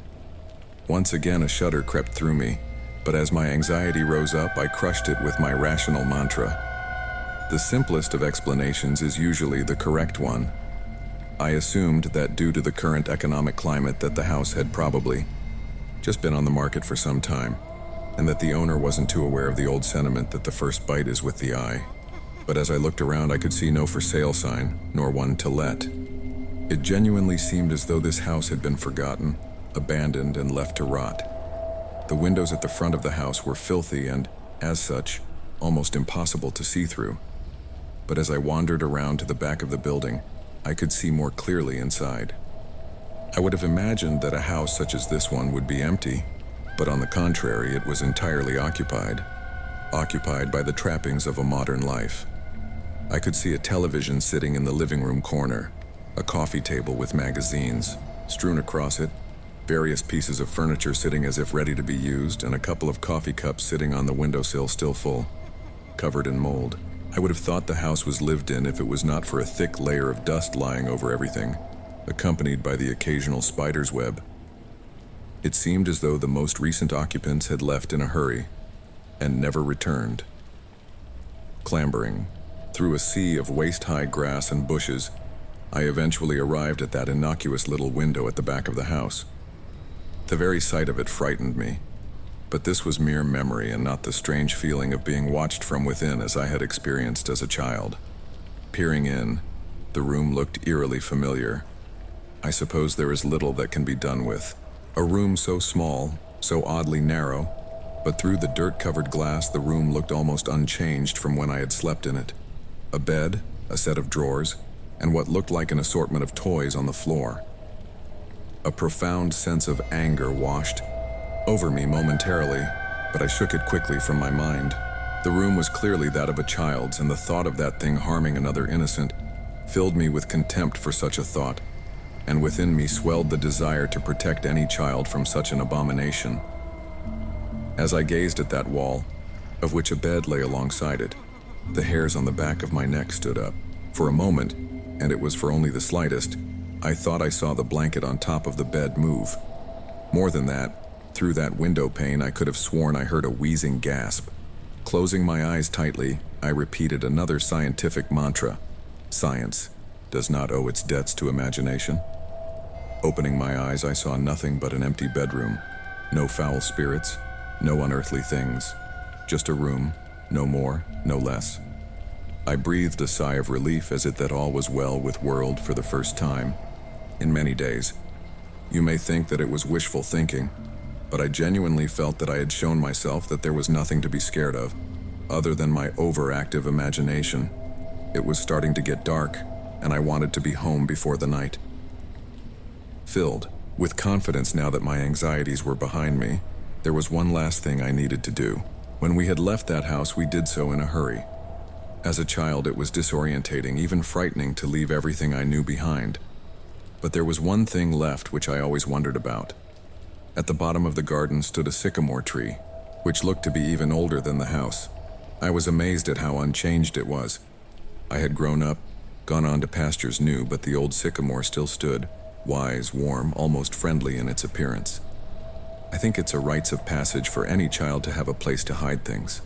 S1: Once again, a shudder crept through me, but as my anxiety rose up, I crushed it with my rational mantra. The simplest of explanations is usually the correct one. I assumed that due to the current economic climate that the house had probably just been on the market for some time, and that the owner wasn't too aware of the old sentiment that the first bite is with the eye. But as I looked around, I could see no for sale sign, nor one to let. It genuinely seemed as though this house had been forgotten, abandoned, and left to rot. The windows at the front of the house were filthy and, as such, almost impossible to see through. But as I wandered around to the back of the building, I could see more clearly inside. I would have imagined that a house such as this one would be empty, but on the contrary, it was entirely occupied by the trappings of a modern life. I could see a television sitting in the living room corner, a coffee table with magazines strewn across it, various pieces of furniture sitting as if ready to be used, and a couple of coffee cups sitting on the windowsill still full, covered in mold. I would have thought the house was lived in if it was not for a thick layer of dust lying over everything, accompanied by the occasional spider's web. It seemed as though the most recent occupants had left in a hurry and never returned. Clambering through a sea of waist-high grass and bushes, I eventually arrived at that innocuous little window at the back of the house. The very sight of it frightened me, but this was mere memory and not the strange feeling of being watched from within as I had experienced as a child. Peering in, the room looked eerily familiar. I suppose there is little that can be done with a room so small, so oddly narrow, but through the dirt-covered glass the room looked almost unchanged from when I had slept in it. A bed, a set of drawers, and what looked like an assortment of toys on the floor. A profound sense of anger washed over me momentarily, but I shook it quickly from my mind. The room was clearly that of a child's, and the thought of that thing harming another innocent filled me with contempt for such a thought, and within me swelled the desire to protect any child from such an abomination. As I gazed at that wall, of which a bed lay alongside it, the hairs on the back of my neck stood up. For a moment, and it was for only the slightest, I thought I saw the blanket on top of the bed move. More than that, through that window pane I could have sworn I heard a wheezing gasp. Closing my eyes tightly, I repeated another scientific mantra. Science does not owe its debts to imagination. Opening my eyes, I saw nothing but an empty bedroom. No foul spirits, no unearthly things. Just a room, no more, no less. I breathed a sigh of relief as if that all was well with world for the first time in many days. You may think that it was wishful thinking, but I genuinely felt that I had shown myself that there was nothing to be scared of, other than my overactive imagination. It was starting to get dark, and I wanted to be home before the night. Filled with confidence now that my anxieties were behind me, there was one last thing I needed to do. When we had left that house, we did so in a hurry. As a child, it was disorientating, even frightening to leave everything I knew behind. But there was one thing left which I always wondered about. At the bottom of the garden stood a sycamore tree, which looked to be even older than the house. I was amazed at how unchanged it was. I had grown up, gone on to pastures new, but the old sycamore still stood, wise, warm, almost friendly in its appearance. I think it's a rites of passage for any child to have a place to hide things.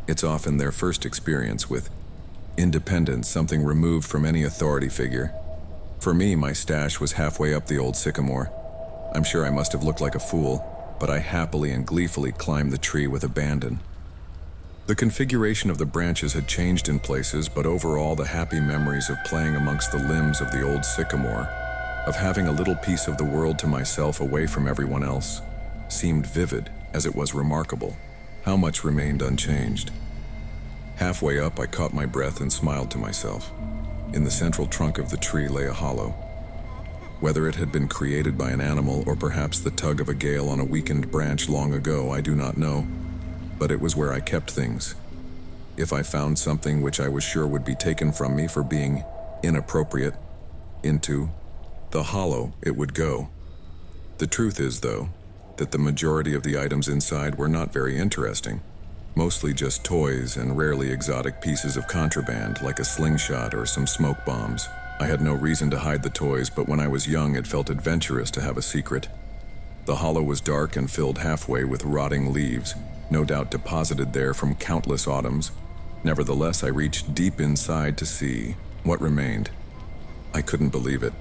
S1: It's often their first experience with independence, something removed from any authority figure. For me, my stash was halfway up the old sycamore. I'm sure I must have looked like a fool, but I happily and gleefully climbed the tree with abandon. The configuration of the branches had changed in places, but overall the happy memories of playing amongst the limbs of the old sycamore, of having a little piece of the world to myself away from everyone else, seemed vivid, as it was remarkable how much remained unchanged. Halfway up, I caught my breath and smiled to myself. In the central trunk of the tree lay a hollow. Whether it had been created by an animal or perhaps the tug of a gale on a weakened branch long ago, I do not know, but it was where I kept things. If I found something which I was sure would be taken from me for being inappropriate, into the hollow it would go. The truth is, though, that the majority of the items inside were not very interesting, mostly just toys and rarely exotic pieces of contraband like a slingshot or some smoke bombs. I had no reason to hide the toys, but when I was young it felt adventurous to have a secret. The hollow was dark and filled halfway with rotting leaves, no doubt deposited there from countless autumns. Nevertheless, I reached deep inside to see what remained. I couldn't believe it.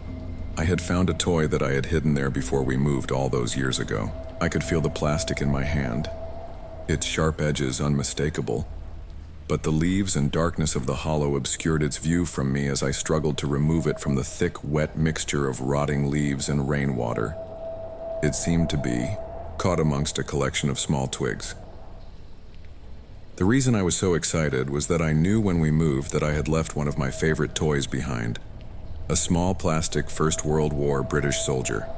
S1: I had found a toy that I had hidden there before we moved all those years ago. I could feel the plastic in my hand, its sharp edges unmistakable, but the leaves and darkness of the hollow obscured its view from me as I struggled to remove it from the thick, wet mixture of rotting leaves and rainwater. It seemed to be caught amongst a collection of small twigs. The reason I was so excited was that I knew when we moved that I had left one of my favorite toys behind, a small plastic First World War British soldier.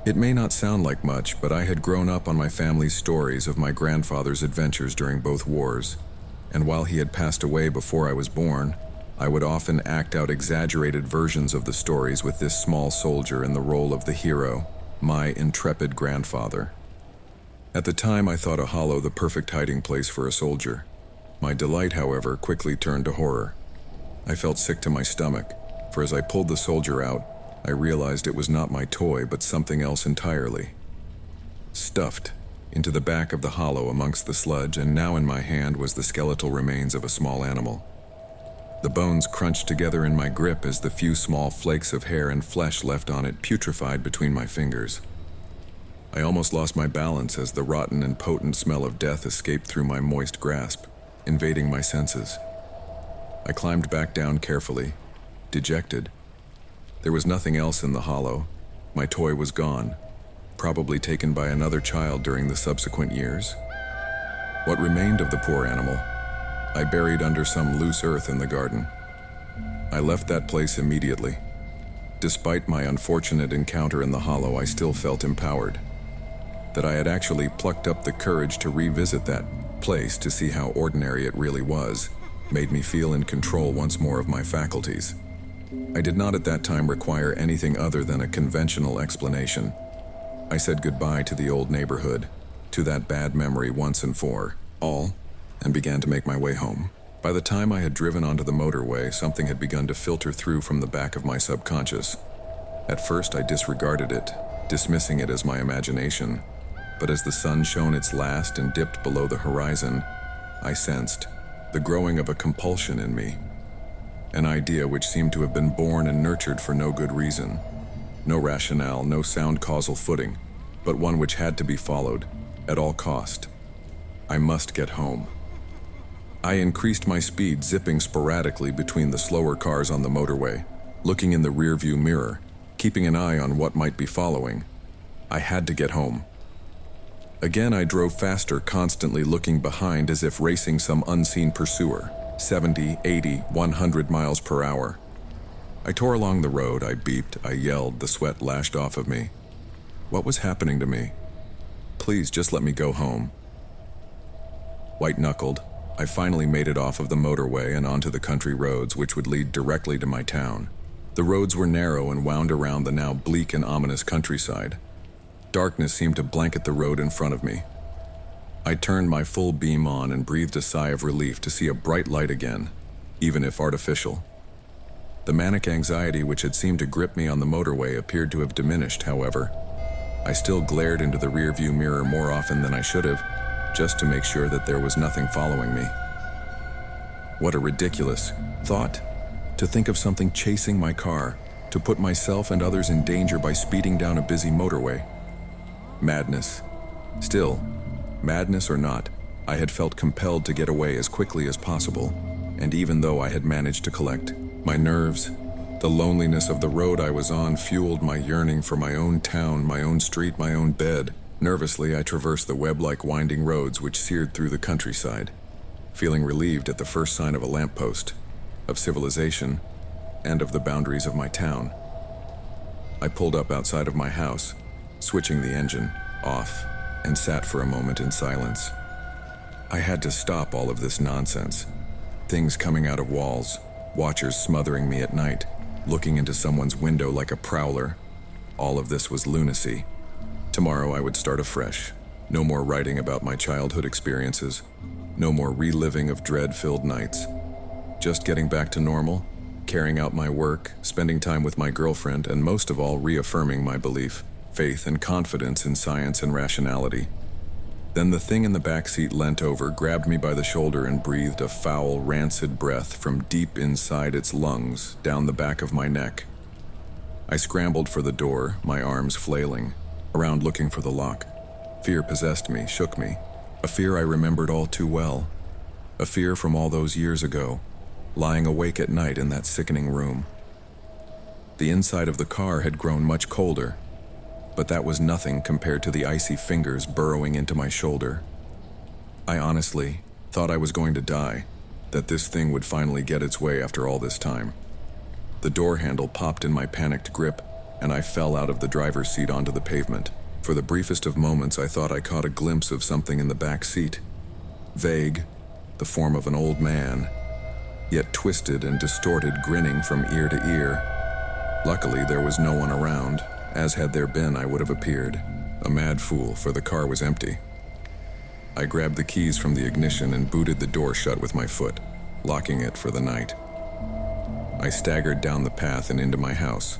S1: It may not sound like much, but I had grown up on my family's stories of my grandfather's adventures during both wars, and while he had passed away before I was born, I would often act out exaggerated versions of the stories with this small soldier in the role of the hero, my intrepid grandfather. At the time, I thought a hollow the perfect hiding place for a soldier. My delight, however, quickly turned to horror. I felt sick to my stomach, for as I pulled the soldier out, I realized it was not my toy, but something else entirely. Stuffed into the back of the hollow amongst the sludge, and now in my hand was the skeletal remains of a small animal. The bones crunched together in my grip as the few small flakes of hair and flesh left on it putrefied between my fingers. I almost lost my balance as the rotten and potent smell of death escaped through my moist grasp, invading my senses. I climbed back down carefully, dejected. There was nothing else in the hollow. My toy was gone, probably taken by another child during the subsequent years. What remained of the poor animal, I buried under some loose earth in the garden. I left that place immediately. Despite my unfortunate encounter in the hollow, I still felt empowered. That I had actually plucked up the courage to revisit that place to see how ordinary it really was, made me feel in control once more of my faculties. I did not at that time require anything other than a conventional explanation. I said goodbye to the old neighborhood, to that bad memory once and for all, and began to make my way home. By the time I had driven onto the motorway, something had begun to filter through from the back of my subconscious. At first, I disregarded it, dismissing it as my imagination, but as the sun shone its last and dipped below the horizon, I sensed the growing of a compulsion in me, an idea which seemed to have been born and nurtured for no good reason. No rationale, no sound causal footing, but one which had to be followed, at all cost. I must get home. I increased my speed, zipping sporadically between the slower cars on the motorway, looking in the rearview mirror, keeping an eye on what might be following. I had to get home. Again, I drove faster, constantly looking behind as if racing some unseen pursuer, 70, 80, 100 miles per hour. I tore along the road, I beeped, I yelled, the sweat lashed off of me. What was happening to me? Please, just let me go home. White-knuckled, I finally made it off of the motorway and onto the country roads which would lead directly to my town. The roads were narrow and wound around the now bleak and ominous countryside. Darkness seemed to blanket the road in front of me. I turned my full beam on and breathed a sigh of relief to see a bright light again, even if artificial. The manic anxiety which had seemed to grip me on the motorway appeared to have diminished, however. I still glared into the rearview mirror more often than I should have, just to make sure that there was nothing following me. What a ridiculous thought, to think of something chasing my car, to put myself and others in danger by speeding down a busy motorway. Madness. Still, madness or not, I had felt compelled to get away as quickly as possible, and even though I had managed to collect my nerves, the loneliness of the road I was on fueled my yearning for my own town, my own street, my own bed. Nervously, I traversed the web-like winding roads which seared through the countryside, feeling relieved at the first sign of a lamppost, of civilization, and of the boundaries of my town. I pulled up outside of my house, switching the engine off, and sat for a moment in silence. I had to stop all of this nonsense. Things coming out of walls, watchers smothering me at night, looking into someone's window like a prowler. All of this was lunacy. Tomorrow I would start afresh. No more writing about my childhood experiences. No more reliving of dread-filled nights. Just getting back to normal, carrying out my work, spending time with my girlfriend, and most of all, reaffirming my belief, faith, and confidence in science and rationality. Then the thing in the back seat leant over, grabbed me by the shoulder, and breathed a foul, rancid breath from deep inside its lungs down the back of my neck. I scrambled for the door, my arms flailing, around looking for the lock. Fear possessed me, shook me. A fear I remembered all too well. A fear from all those years ago, lying awake at night in that sickening room. The inside of the car had grown much colder, but that was nothing compared to the icy fingers burrowing into my shoulder. I honestly thought I was going to die, that this thing would finally get its way after all this time. The door handle popped in my panicked grip, and I fell out of the driver's seat onto the pavement. For the briefest of moments, I thought I caught a glimpse of something in the back seat. Vague, the form of an old man, yet twisted and distorted, grinning from ear to ear. Luckily, there was no one around. As had there been, I would have appeared. A mad fool, for the car was empty. I grabbed the keys from the ignition and booted the door shut with my foot, locking it for the night. I staggered down the path and into my house.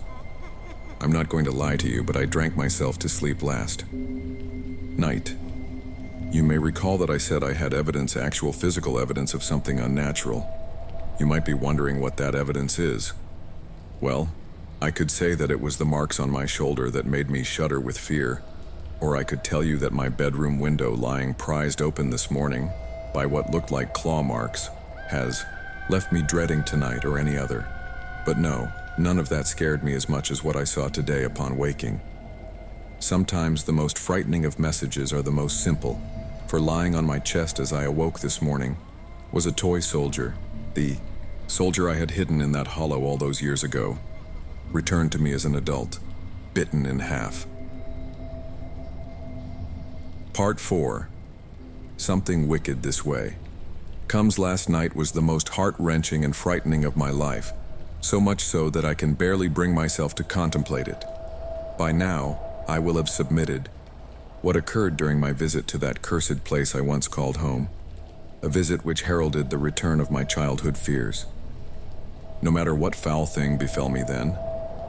S1: I'm not going to lie to you, but I drank myself to sleep last night. You may recall that I said I had evidence, actual physical evidence of something unnatural. You might be wondering what that evidence is. Well, I could say that it was the marks on my shoulder that made me shudder with fear, or I could tell you that my bedroom window, lying prized open this morning by what looked like claw marks, has left me dreading tonight or any other. But no, none of that scared me as much as what I saw today upon waking. Sometimes the most frightening of messages are the most simple, for lying on my chest as I awoke this morning was a toy soldier, the soldier I had hidden in that hollow all those years ago, returned to me as an adult, bitten in half. Part 4. Something wicked this way. Comes last night was the most heart-wrenching and frightening of my life, so much so that I can barely bring myself to contemplate it. By now, I will have submitted what occurred during my visit to that cursed place I once called home, a visit which heralded the return of my childhood fears. No matter what foul thing befell me then,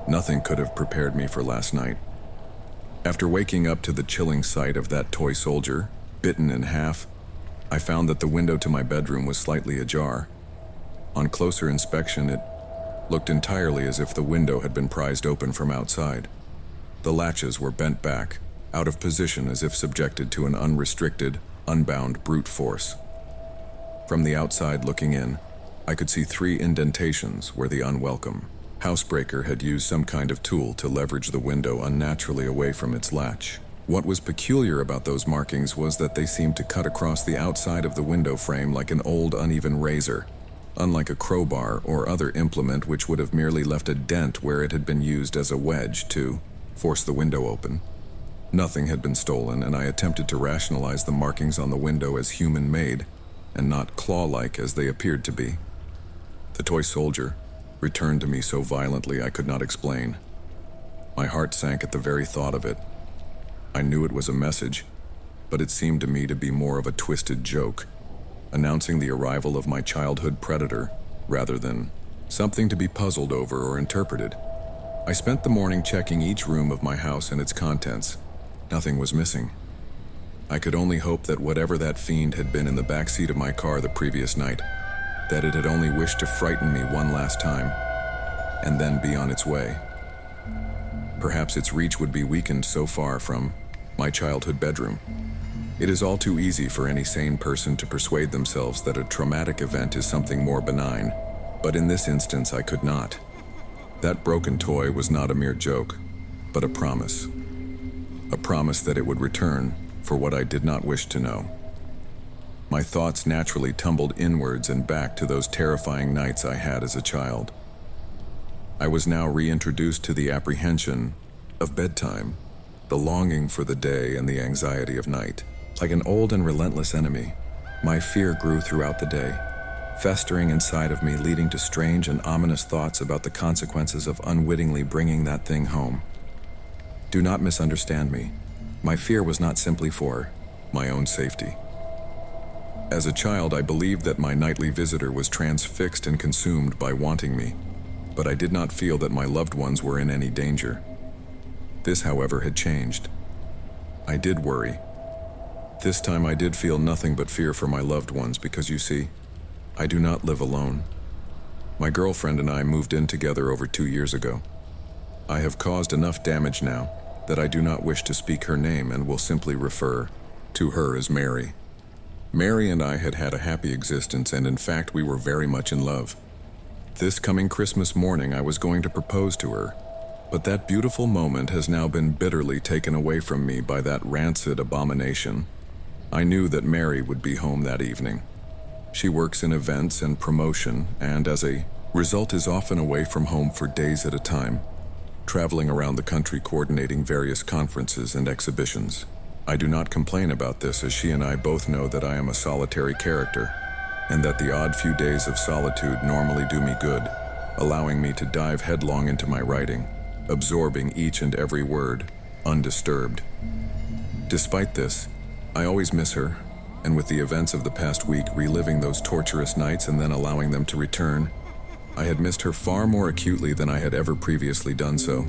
S1: nothing could have prepared me for last night. After waking up to the chilling sight of that toy soldier, bitten in half, I found that the window to my bedroom was slightly ajar. On closer inspection, it looked entirely as if the window had been prized open from outside. The latches were bent back, out of position as if subjected to an unrestricted, unbound brute force. From the outside looking in, I could see 3 indentations where the unwelcome housebreaker had used some kind of tool to leverage the window unnaturally away from its latch. What was peculiar about those markings was that they seemed to cut across the outside of the window frame like an old, uneven razor, unlike a crowbar or other implement which would have merely left a dent where it had been used as a wedge to force the window open. Nothing had been stolen, and I attempted to rationalize the markings on the window as human-made, and not claw-like as they appeared to be. The toy soldier returned to me so violently I could not explain. My heart sank at the very thought of it. I knew it was a message, but it seemed to me to be more of a twisted joke, announcing the arrival of my childhood predator, rather than something to be puzzled over or interpreted. I spent the morning checking each room of my house and its contents. Nothing was missing. I could only hope that whatever that fiend had been in the back seat of my car the previous night, that it had only wished to frighten me one last time, and then be on its way. Perhaps its reach would be weakened so far from my childhood bedroom. It is all too easy for any sane person to persuade themselves that a traumatic event is something more benign, but in this instance I could not. That broken toy was not a mere joke, but a promise. A promise that it would return for what I did not wish to know. My thoughts naturally tumbled inwards and back to those terrifying nights I had as a child. I was now reintroduced to the apprehension of bedtime, the longing for the day and the anxiety of night. Like an old and relentless enemy, my fear grew throughout the day, festering inside of me, leading to strange and ominous thoughts about the consequences of unwittingly bringing that thing home. Do not misunderstand me. My fear was not simply for my own safety. As a child, I believed that my nightly visitor was transfixed and consumed by wanting me, but I did not feel that my loved ones were in any danger. This, however, had changed. I did worry. This time I did feel nothing but fear for my loved ones because you see, I do not live alone. My girlfriend and I moved in together over 2 years ago. I have caused enough damage now that I do not wish to speak her name and will simply refer to her as Mary. Mary and I had had a happy existence, and in fact we were very much in love. This coming Christmas morning I was going to propose to her, but that beautiful moment has now been bitterly taken away from me by that rancid abomination. I knew that Mary would be home that evening. She works in events and promotion, and as a result is often away from home for days at a time, traveling around the country coordinating various conferences and exhibitions. I do not complain about this, as she and I both know that I am a solitary character, and that the odd few days of solitude normally do me good, allowing me to dive headlong into my writing, absorbing each and every word, undisturbed. Despite this, I always miss her, and with the events of the past week reliving those torturous nights and then allowing them to return, I had missed her far more acutely than I had ever previously done so.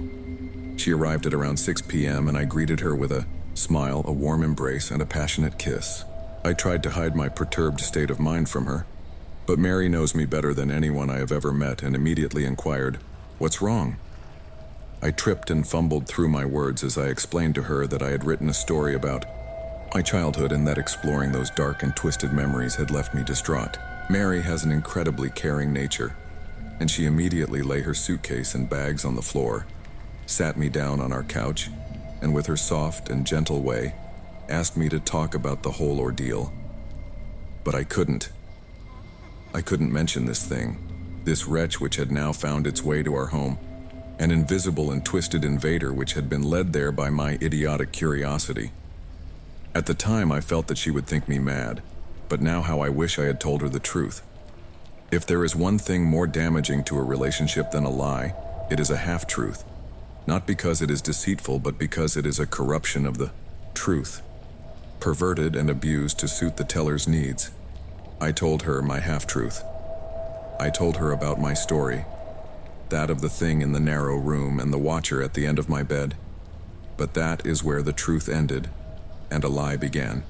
S1: She arrived at around 6 p.m. and I greeted her with a smile, a warm embrace, and a passionate kiss. I tried to hide my perturbed state of mind from her, but Mary knows me better than anyone I have ever met and immediately inquired, "What's wrong?" I tripped and fumbled through my words as I explained to her that I had written a story about my childhood and that exploring those dark and twisted memories had left me distraught. Mary has an incredibly caring nature, and she immediately lay her suitcase and bags on the floor, sat me down on our couch, and with her soft and gentle way, asked me to talk about the whole ordeal. But I couldn't. I couldn't mention this thing, this wretch which had now found its way to our home, an invisible and twisted invader which had been led there by my idiotic curiosity. At the time, I felt that she would think me mad, but now how I wish I had told her the truth. If there is one thing more damaging to a relationship than a lie, it is a half-truth. Not because it is deceitful, but because it is a corruption of the truth, perverted and abused to suit the teller's needs. I told her my half-truth. I told her about my story, that of the thing in the narrow room and the watcher at the end of my bed. But that is where the truth ended, and a lie began.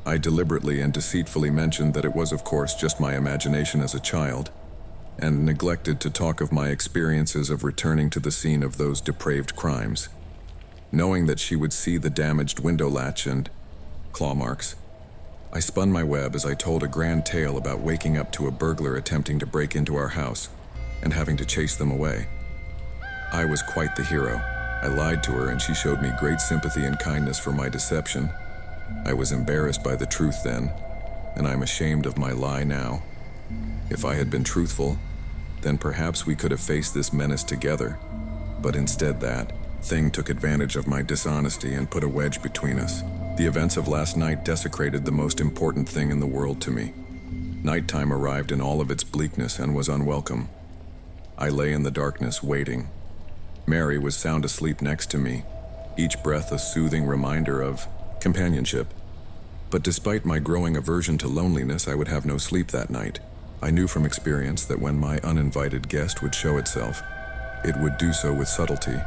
S1: I deliberately and deceitfully mentioned that it was, of course, just my imagination as a child, and neglected to talk of my experiences of returning to the scene of those depraved crimes. Knowing that she would see the damaged window latch and claw marks, I spun my web as I told a grand tale about waking up to a burglar attempting to break into our house and having to chase them away. I was quite the hero. I lied to her and she showed me great sympathy and kindness for my deception. I was embarrassed by the truth then, and I'm ashamed of my lie now. If I had been truthful, then perhaps we could have faced this menace together, but instead that thing took advantage of my dishonesty and put a wedge between us. The events of last night desecrated the most important thing in the world to me. Nighttime arrived in all of its bleakness and was unwelcome. I lay in the darkness, waiting. Mary was sound asleep next to me, each breath a soothing reminder of companionship. But despite my growing aversion to loneliness, I would have no sleep that night. I knew from experience that when my uninvited guest would show itself, it would do so with subtlety,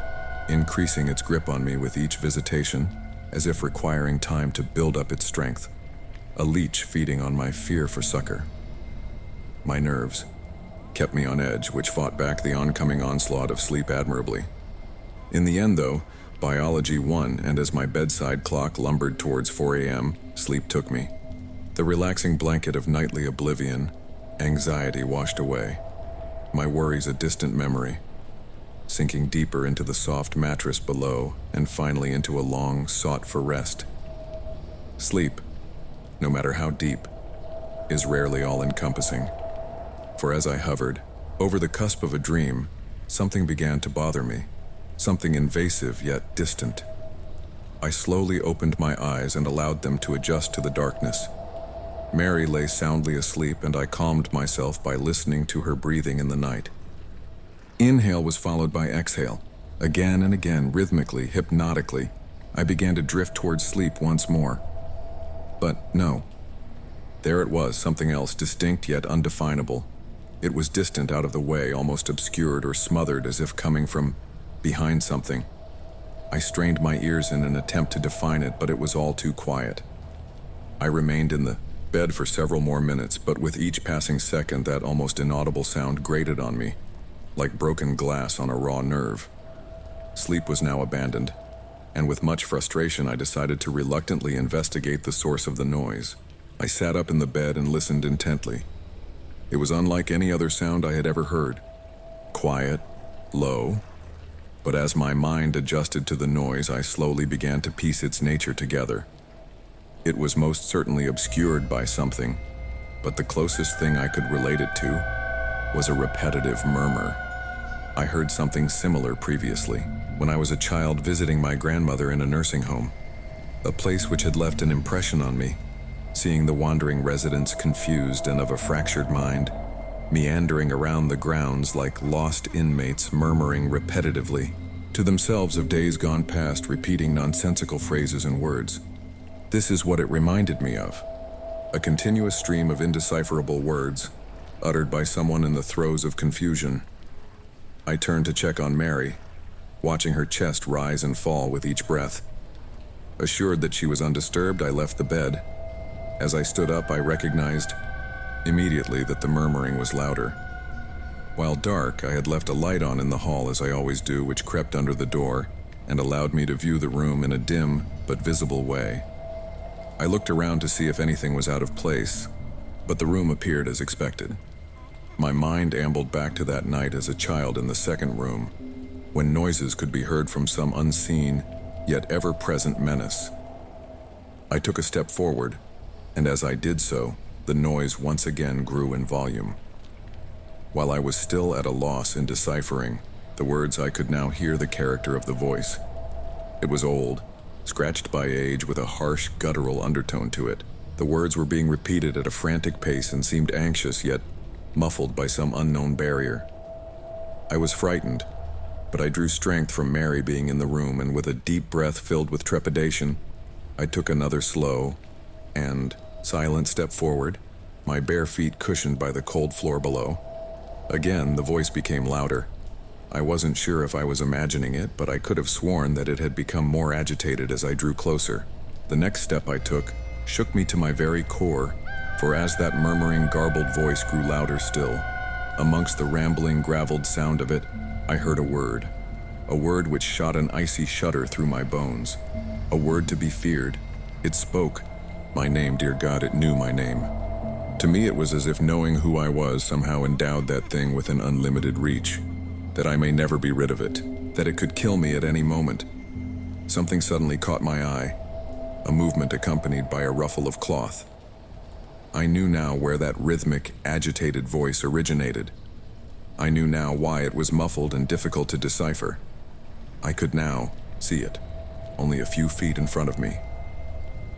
S1: increasing its grip on me with each visitation, as if requiring time to build up its strength, a leech feeding on my fear for succor. My nerves kept me on edge, which fought back the oncoming onslaught of sleep admirably. In the end, though, biology won, and as my bedside clock lumbered towards 4 a.m., sleep took me. The relaxing blanket of nightly oblivion, anxiety washed away, my worries a distant memory, sinking deeper into the soft mattress below and finally into a long sought-for rest. Sleep, no matter how deep, is rarely all-encompassing. For as I hovered over the cusp of a dream, something began to bother me, something invasive yet distant. I slowly opened my eyes and allowed them to adjust to the darkness. Mary lay soundly asleep, and I calmed myself by listening to her breathing in the night. Inhale was followed by exhale. Again and again, rhythmically, hypnotically, I began to drift towards sleep once more. But no. There it was, something else, distinct yet undefinable. It was distant, out of the way, almost obscured or smothered, as if coming from behind something. I strained my ears in an attempt to define it, but it was all too quiet. I remained in the bed for several more minutes, but with each passing second that almost inaudible sound grated on me, like broken glass on a raw nerve. Sleep was now abandoned, and with much frustration I decided to reluctantly investigate the source of the noise. I sat up in the bed and listened intently. It was unlike any other sound I had ever heard. Quiet, low, but as my mind adjusted to the noise, I slowly began to piece its nature together. It was most certainly obscured by something, but the closest thing I could relate it to was a repetitive murmur. I heard something similar previously, when I was a child visiting my grandmother in a nursing home, a place which had left an impression on me, seeing the wandering residents confused and of a fractured mind, meandering around the grounds like lost inmates murmuring repetitively, to themselves of days gone past, repeating nonsensical phrases and words. This is what it reminded me of, a continuous stream of indecipherable words, uttered by someone in the throes of confusion. I turned to check on Mary, watching her chest rise and fall with each breath. Assured that she was undisturbed, I left the bed. As I stood up, I recognized immediately that the murmuring was louder. While dark, I had left a light on in the hall as I always do, which crept under the door and allowed me to view the room in a dim but visible way. I looked around to see if anything was out of place, but the room appeared as expected. My mind ambled back to that night as a child in the second room, when noises could be heard from some unseen, yet ever-present menace. I took a step forward, and as I did so, the noise once again grew in volume. While I was still at a loss in deciphering the words, I could now hear the character of the voice. It was old, scratched by age, with a harsh, guttural undertone to it. The words were being repeated at a frantic pace and seemed anxious, yet muffled by some unknown barrier. I was frightened, but I drew strength from Mary being in the room, and with a deep breath filled with trepidation, I took another slow and silent step forward, my bare feet cushioned by the cold floor below. Again, the voice became louder. I wasn't sure if I was imagining it, but I could have sworn that it had become more agitated as I drew closer. The next step I took shook me to my very core, for as that murmuring, garbled voice grew louder still, amongst the rambling, graveled sound of it, I heard a word which shot an icy shudder through my bones, a word to be feared. It spoke my name, dear God, it knew my name. To me it was as if knowing who I was somehow endowed that thing with an unlimited reach, that I may never be rid of it, that it could kill me at any moment. Something suddenly caught my eye, a movement accompanied by a ruffle of cloth. I knew now where that rhythmic, agitated voice originated. I knew now why it was muffled and difficult to decipher. I could now see it, only a few feet in front of me.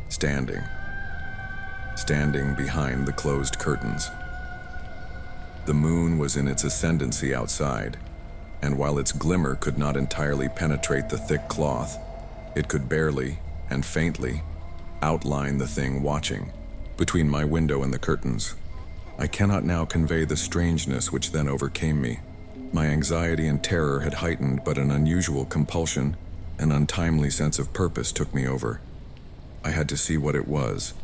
S1: Standing behind the closed curtains. The moon was in its ascendancy outside, and while its glimmer could not entirely penetrate the thick cloth, it could barely and faintly outline the thing watching between my window and the curtains. I cannot now convey the strangeness which then overcame me. My anxiety and terror had heightened, but an unusual compulsion, an untimely sense of purpose took me over. I had to see what it was.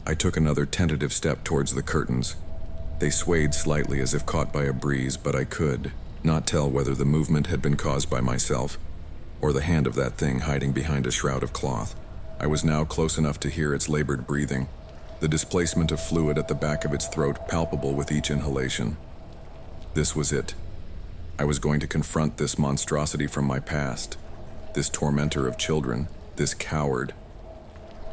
S1: I took another tentative step towards the curtains. They swayed slightly as if caught by a breeze, but I could not tell whether the movement had been caused by myself or the hand of that thing hiding behind a shroud of cloth. I was now close enough to hear its labored breathing, the displacement of fluid at the back of its throat palpable with each inhalation. This was it. I was going to confront this monstrosity from my past, this tormentor of children, this coward.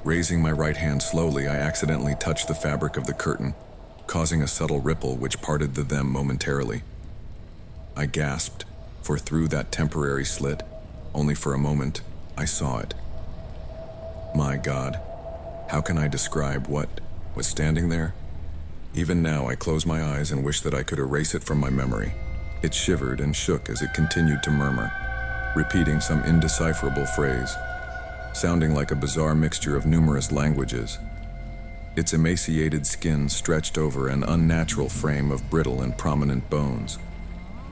S1: Raising my right hand slowly, I accidentally touched the fabric of the curtain, causing a subtle ripple which parted the them momentarily. I gasped, for through that temporary slit, only for a moment, I saw it. My God, how can I describe what was standing there? Even now I close my eyes and wish that I could erase it from my memory. It shivered and shook as it continued to murmur, repeating some indecipherable phrase, sounding like a bizarre mixture of numerous languages. Its emaciated skin stretched over an unnatural frame of brittle and prominent bones,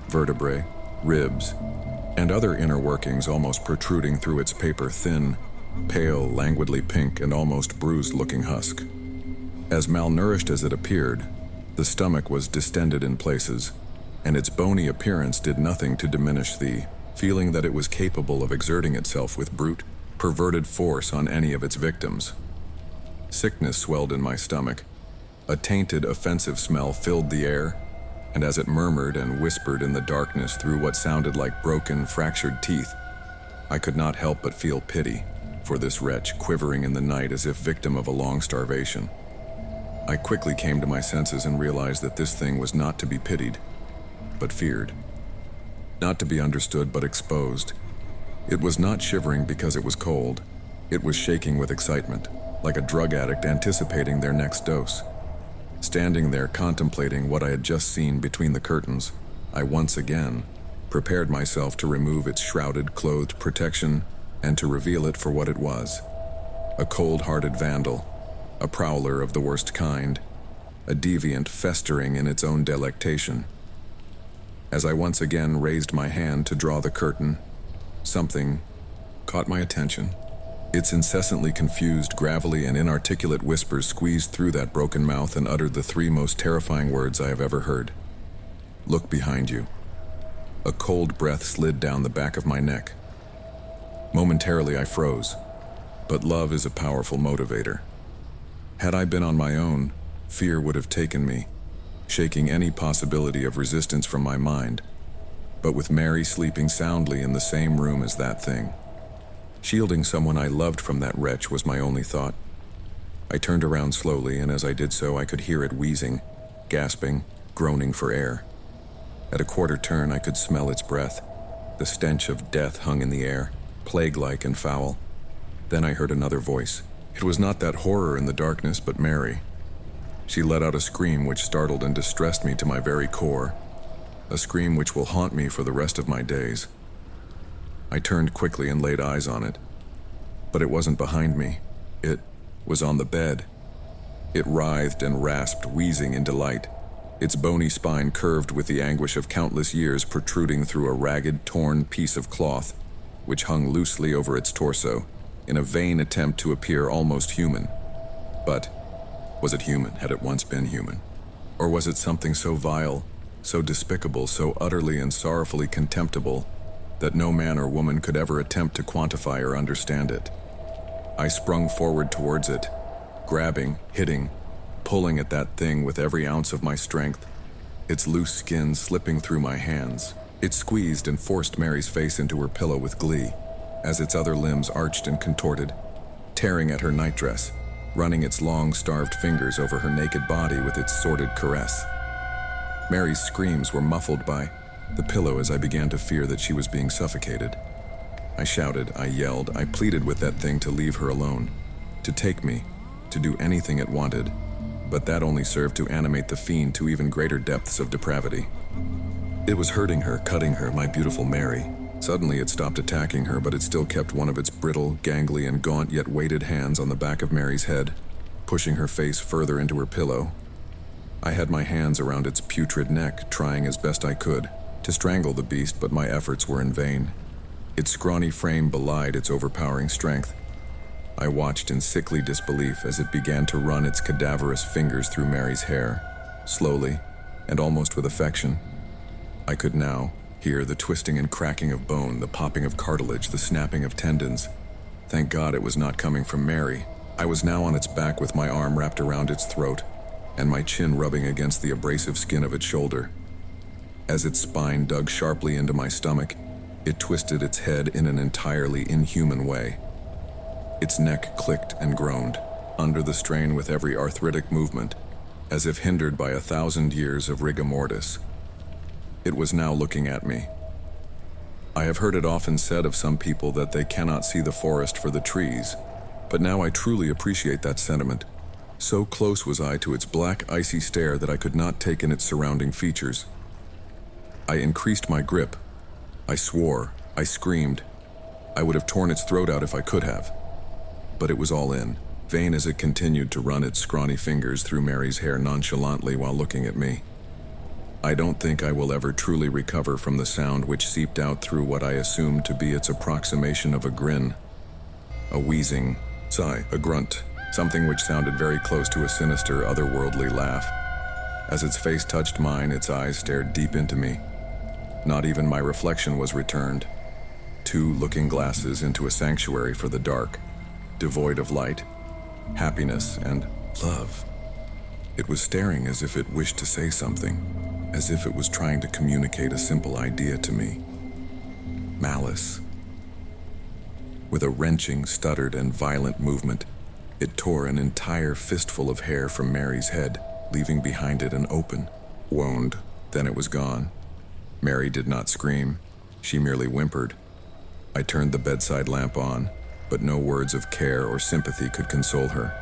S1: vertebrae, ribs, and other inner workings almost protruding through its paper-thin, pale, languidly pink, and almost bruised-looking husk. As malnourished as it appeared, the stomach was distended in places, and its bony appearance did nothing to diminish the feeling that it was capable of exerting itself with brute, perverted force on any of its victims. Sickness swelled in my stomach. A tainted, offensive smell filled the air, and as it murmured and whispered in the darkness through what sounded like broken, fractured teeth, I could not help but feel pity for this wretch quivering in the night as if victim of a long starvation. I quickly came to my senses and realized that this thing was not to be pitied, but feared. Not to be understood, but exposed. It was not shivering because it was cold. It was shaking with excitement, like a drug addict anticipating their next dose. Standing there contemplating what I had just seen between the curtains, I once again prepared myself to remove its shrouded, clothed protection and to reveal it for what it was. A cold-hearted vandal, a prowler of the worst kind, a deviant festering in its own delectation. As I once again raised my hand to draw the curtain, something caught my attention. Its incessantly confused, gravelly, and inarticulate whispers squeezed through that broken mouth and uttered the three most terrifying words I have ever heard. "Look behind you." A cold breath slid down the back of my neck. Momentarily I froze, but love is a powerful motivator. Had I been on my own, fear would have taken me, shaking any possibility of resistance from my mind. But with Mary sleeping soundly in the same room as that thing, shielding someone I loved from that wretch was my only thought. I turned around slowly, and as I did so, I could hear it wheezing, gasping, groaning for air. At a quarter turn, I could smell its breath. The stench of death hung in the air, plague-like and foul. Then I heard another voice. It was not that horror in the darkness, but Mary. She let out a scream which startled and distressed me to my very core, a scream which will haunt me for the rest of my days. I turned quickly and laid eyes on it, but it wasn't behind me. It was on the bed. It writhed and rasped, wheezing in delight, its bony spine curved with the anguish of countless years protruding through a ragged, torn piece of cloth, which hung loosely over its torso, in a vain attempt to appear almost human. But was it human? Had it once been human? Or was it something so vile, so despicable, so utterly and sorrowfully contemptible, that no man or woman could ever attempt to quantify or understand it? I sprung forward towards it, grabbing, hitting, pulling at that thing with every ounce of my strength, its loose skin slipping through my hands. It squeezed and forced Mary's face into her pillow with glee, as its other limbs arched and contorted, tearing at her nightdress, running its long, starved fingers over her naked body with its sordid caress. Mary's screams were muffled by the pillow as I began to fear that she was being suffocated. I shouted, I yelled, I pleaded with that thing to leave her alone, to take me, to do anything it wanted, but that only served to animate the fiend to even greater depths of depravity. It was hurting her, cutting her, my beautiful Mary. Suddenly it stopped attacking her, but it still kept one of its brittle, gangly, and gaunt yet weighted hands on the back of Mary's head, pushing her face further into her pillow. I had my hands around its putrid neck, trying as best I could to strangle the beast, but my efforts were in vain. Its scrawny frame belied its overpowering strength. I watched in sickly disbelief as it began to run its cadaverous fingers through Mary's hair, slowly, and almost with affection. I could now hear the twisting and cracking of bone, the popping of cartilage, the snapping of tendons. Thank God it was not coming from Mary. I was now on its back with my arm wrapped around its throat, and my chin rubbing against the abrasive skin of its shoulder. As its spine dug sharply into my stomach, it twisted its head in an entirely inhuman way. Its neck clicked and groaned, under the strain with every arthritic movement, as if hindered by 1,000 years of rigor mortis. It was now looking at me. I have heard it often said of some people that they cannot see the forest for the trees, but now I truly appreciate that sentiment. So close was I to its black, icy stare that I could not take in its surrounding features. I increased my grip. I swore. I screamed. I would have torn its throat out if I could have. But it was all in, vain as it continued to run its scrawny fingers through Mary's hair nonchalantly while looking at me. I don't think I will ever truly recover from the sound which seeped out through what I assumed to be its approximation of a grin. A wheezing sigh, a grunt, something which sounded very close to a sinister, otherworldly laugh. As its face touched mine, its eyes stared deep into me. Not even my reflection was returned. Two looking glasses into a sanctuary for the dark, devoid of light, happiness, and love. It was staring as if it wished to say something, as if it was trying to communicate a simple idea to me. Malice. With a wrenching, stuttered, and violent movement, it tore an entire fistful of hair from Mary's head, leaving behind it an open wound. Then it was gone. Mary did not scream. She merely whimpered. I turned the bedside lamp on, but no words of care or sympathy could console her.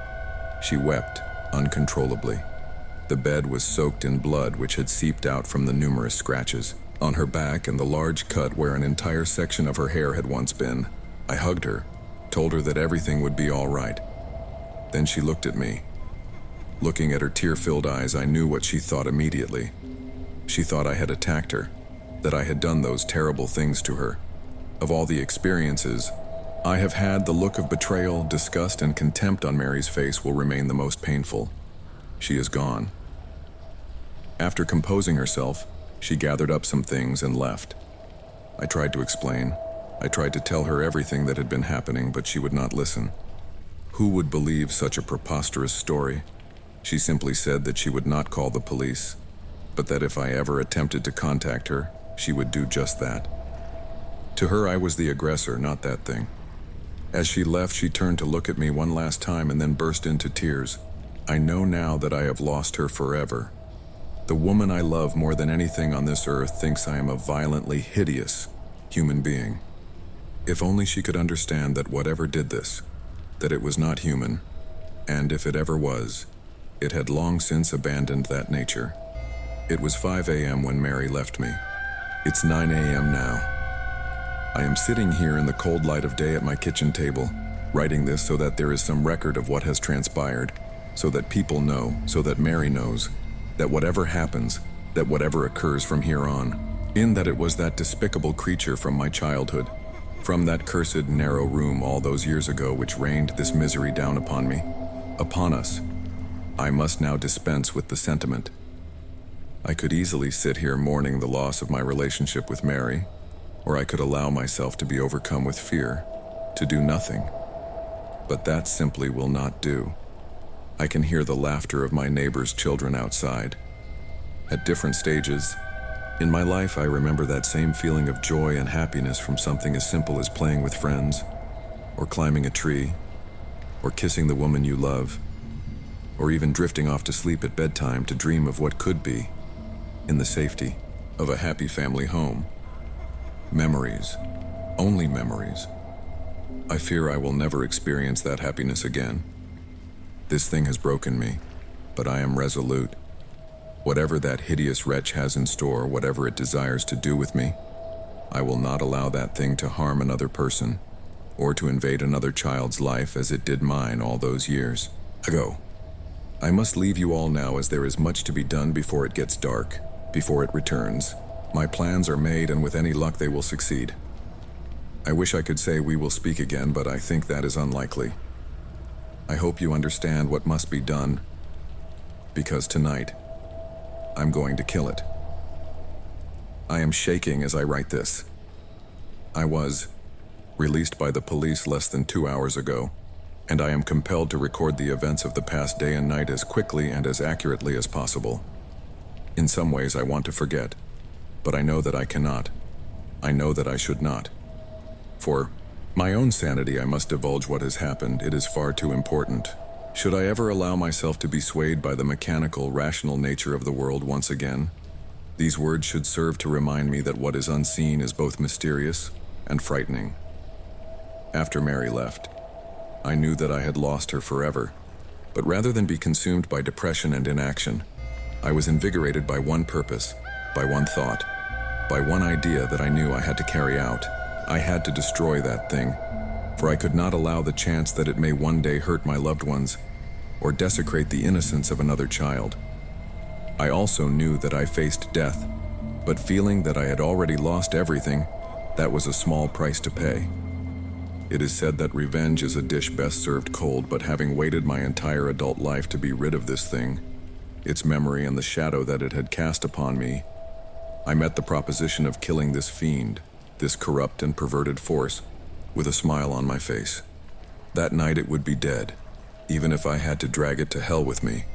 S1: She wept uncontrollably. The bed was soaked in blood which had seeped out from the numerous scratches on her back and the large cut where an entire section of her hair had once been. I hugged her, told her that everything would be all right. Then she looked at me. Looking at her tear-filled eyes, I knew what she thought immediately. She thought I had attacked her, that I had done those terrible things to her. Of all the experiences I have had, the look of betrayal, disgust, and contempt on Mary's face will remain the most painful. She is gone. After composing herself, she gathered up some things and left. I tried to explain. I tried to tell her everything that had been happening, but she would not listen. Who would believe such a preposterous story? She simply said that she would not call the police, but that if I ever attempted to contact her, she would do just that. To her, I was the aggressor, not that thing. As she left, she turned to look at me one last time and then burst into tears. I know now that I have lost her forever. The woman I love more than anything on this earth thinks I am a violently hideous human being. If only she could understand that whatever did this, that it was not human, and if it ever was, it had long since abandoned that nature. It was 5 a.m. when Mary left me. It's 9 a.m. now. I am sitting here in the cold light of day at my kitchen table, writing this so that there is some record of what has transpired, so that people know, so that Mary knows, that whatever happens, that whatever occurs from here on, in that it was that despicable creature from my childhood, from that cursed narrow room all those years ago which rained this misery down upon me, upon us. I must now dispense with the sentiment. I could easily sit here mourning the loss of my relationship with Mary, or I could allow myself to be overcome with fear, to do nothing. But that simply will not do. I can hear the laughter of my neighbor's children outside. At different stages in my life, I remember that same feeling of joy and happiness from something as simple as playing with friends, or climbing a tree, or kissing the woman you love, or even drifting off to sleep at bedtime to dream of what could be, in the safety of a happy family home. Memories, only memories. I fear I will never experience that happiness again. This thing has broken me, but I am resolute. Whatever that hideous wretch has in store, whatever it desires to do with me, I will not allow that thing to harm another person, or to invade another child's life as it did mine all those years ago. I must leave you all now, as there is much to be done before it gets dark, before it returns. My plans are made, and with any luck they will succeed. I wish I could say we will speak again, but I think that is unlikely. I hope you understand what must be done, because tonight, I'm going to kill it. I am shaking as I write this. I was released by the police less than 2 hours ago, and I am compelled to record the events of the past day and night as quickly and as accurately as possible. In some ways I want to forget, but I know that I cannot. I know that I should not. For my own sanity, I must divulge what has happened. It is far too important. Should I ever allow myself to be swayed by the mechanical, rational nature of the world once again, these words should serve to remind me that what is unseen is both mysterious and frightening. After Mary left, I knew that I had lost her forever, but rather than be consumed by depression and inaction, I was invigorated by one purpose, by one thought, by one idea that I knew I had to carry out. I had to destroy that thing, for I could not allow the chance that it may one day hurt my loved ones or desecrate the innocence of another child. I also knew that I faced death, but feeling that I had already lost everything, that was a small price to pay. It is said that revenge is a dish best served cold, but having waited my entire adult life to be rid of this thing, its memory and the shadow that it had cast upon me, I met the proposition of killing this fiend, this corrupt and perverted force, with a smile on my face. That night it would be dead, even if I had to drag it to hell with me.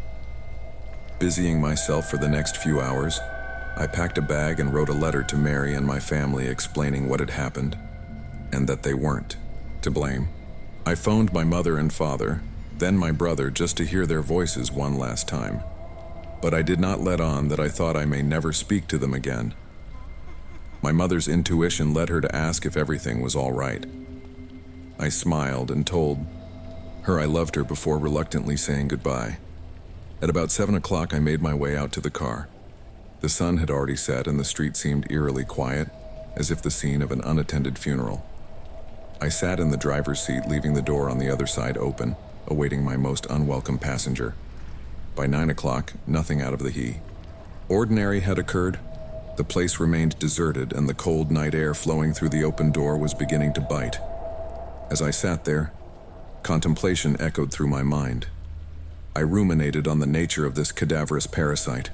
S1: Busying myself for the next few hours, I packed a bag and wrote a letter to Mary and my family explaining what had happened, and that they weren't to blame. I phoned my mother and father, then my brother, just to hear their voices one last time. But I did not let on that I thought I may never speak to them again. My mother's intuition led her to ask if everything was all right. I smiled and told her I loved her before reluctantly saying goodbye. At about 7 o'clock, I made my way out to the car. The sun had already set and the street seemed eerily quiet, as if the scene of an unattended funeral. I sat in the driver's seat, leaving the door on the other side open, awaiting my most unwelcome passenger. By 9 o'clock, nothing out of the ordinary had occurred. The place remained deserted, and the cold night air flowing through the open door was beginning to bite. As I sat there, contemplation echoed through my mind. I ruminated on the nature of this cadaverous parasite.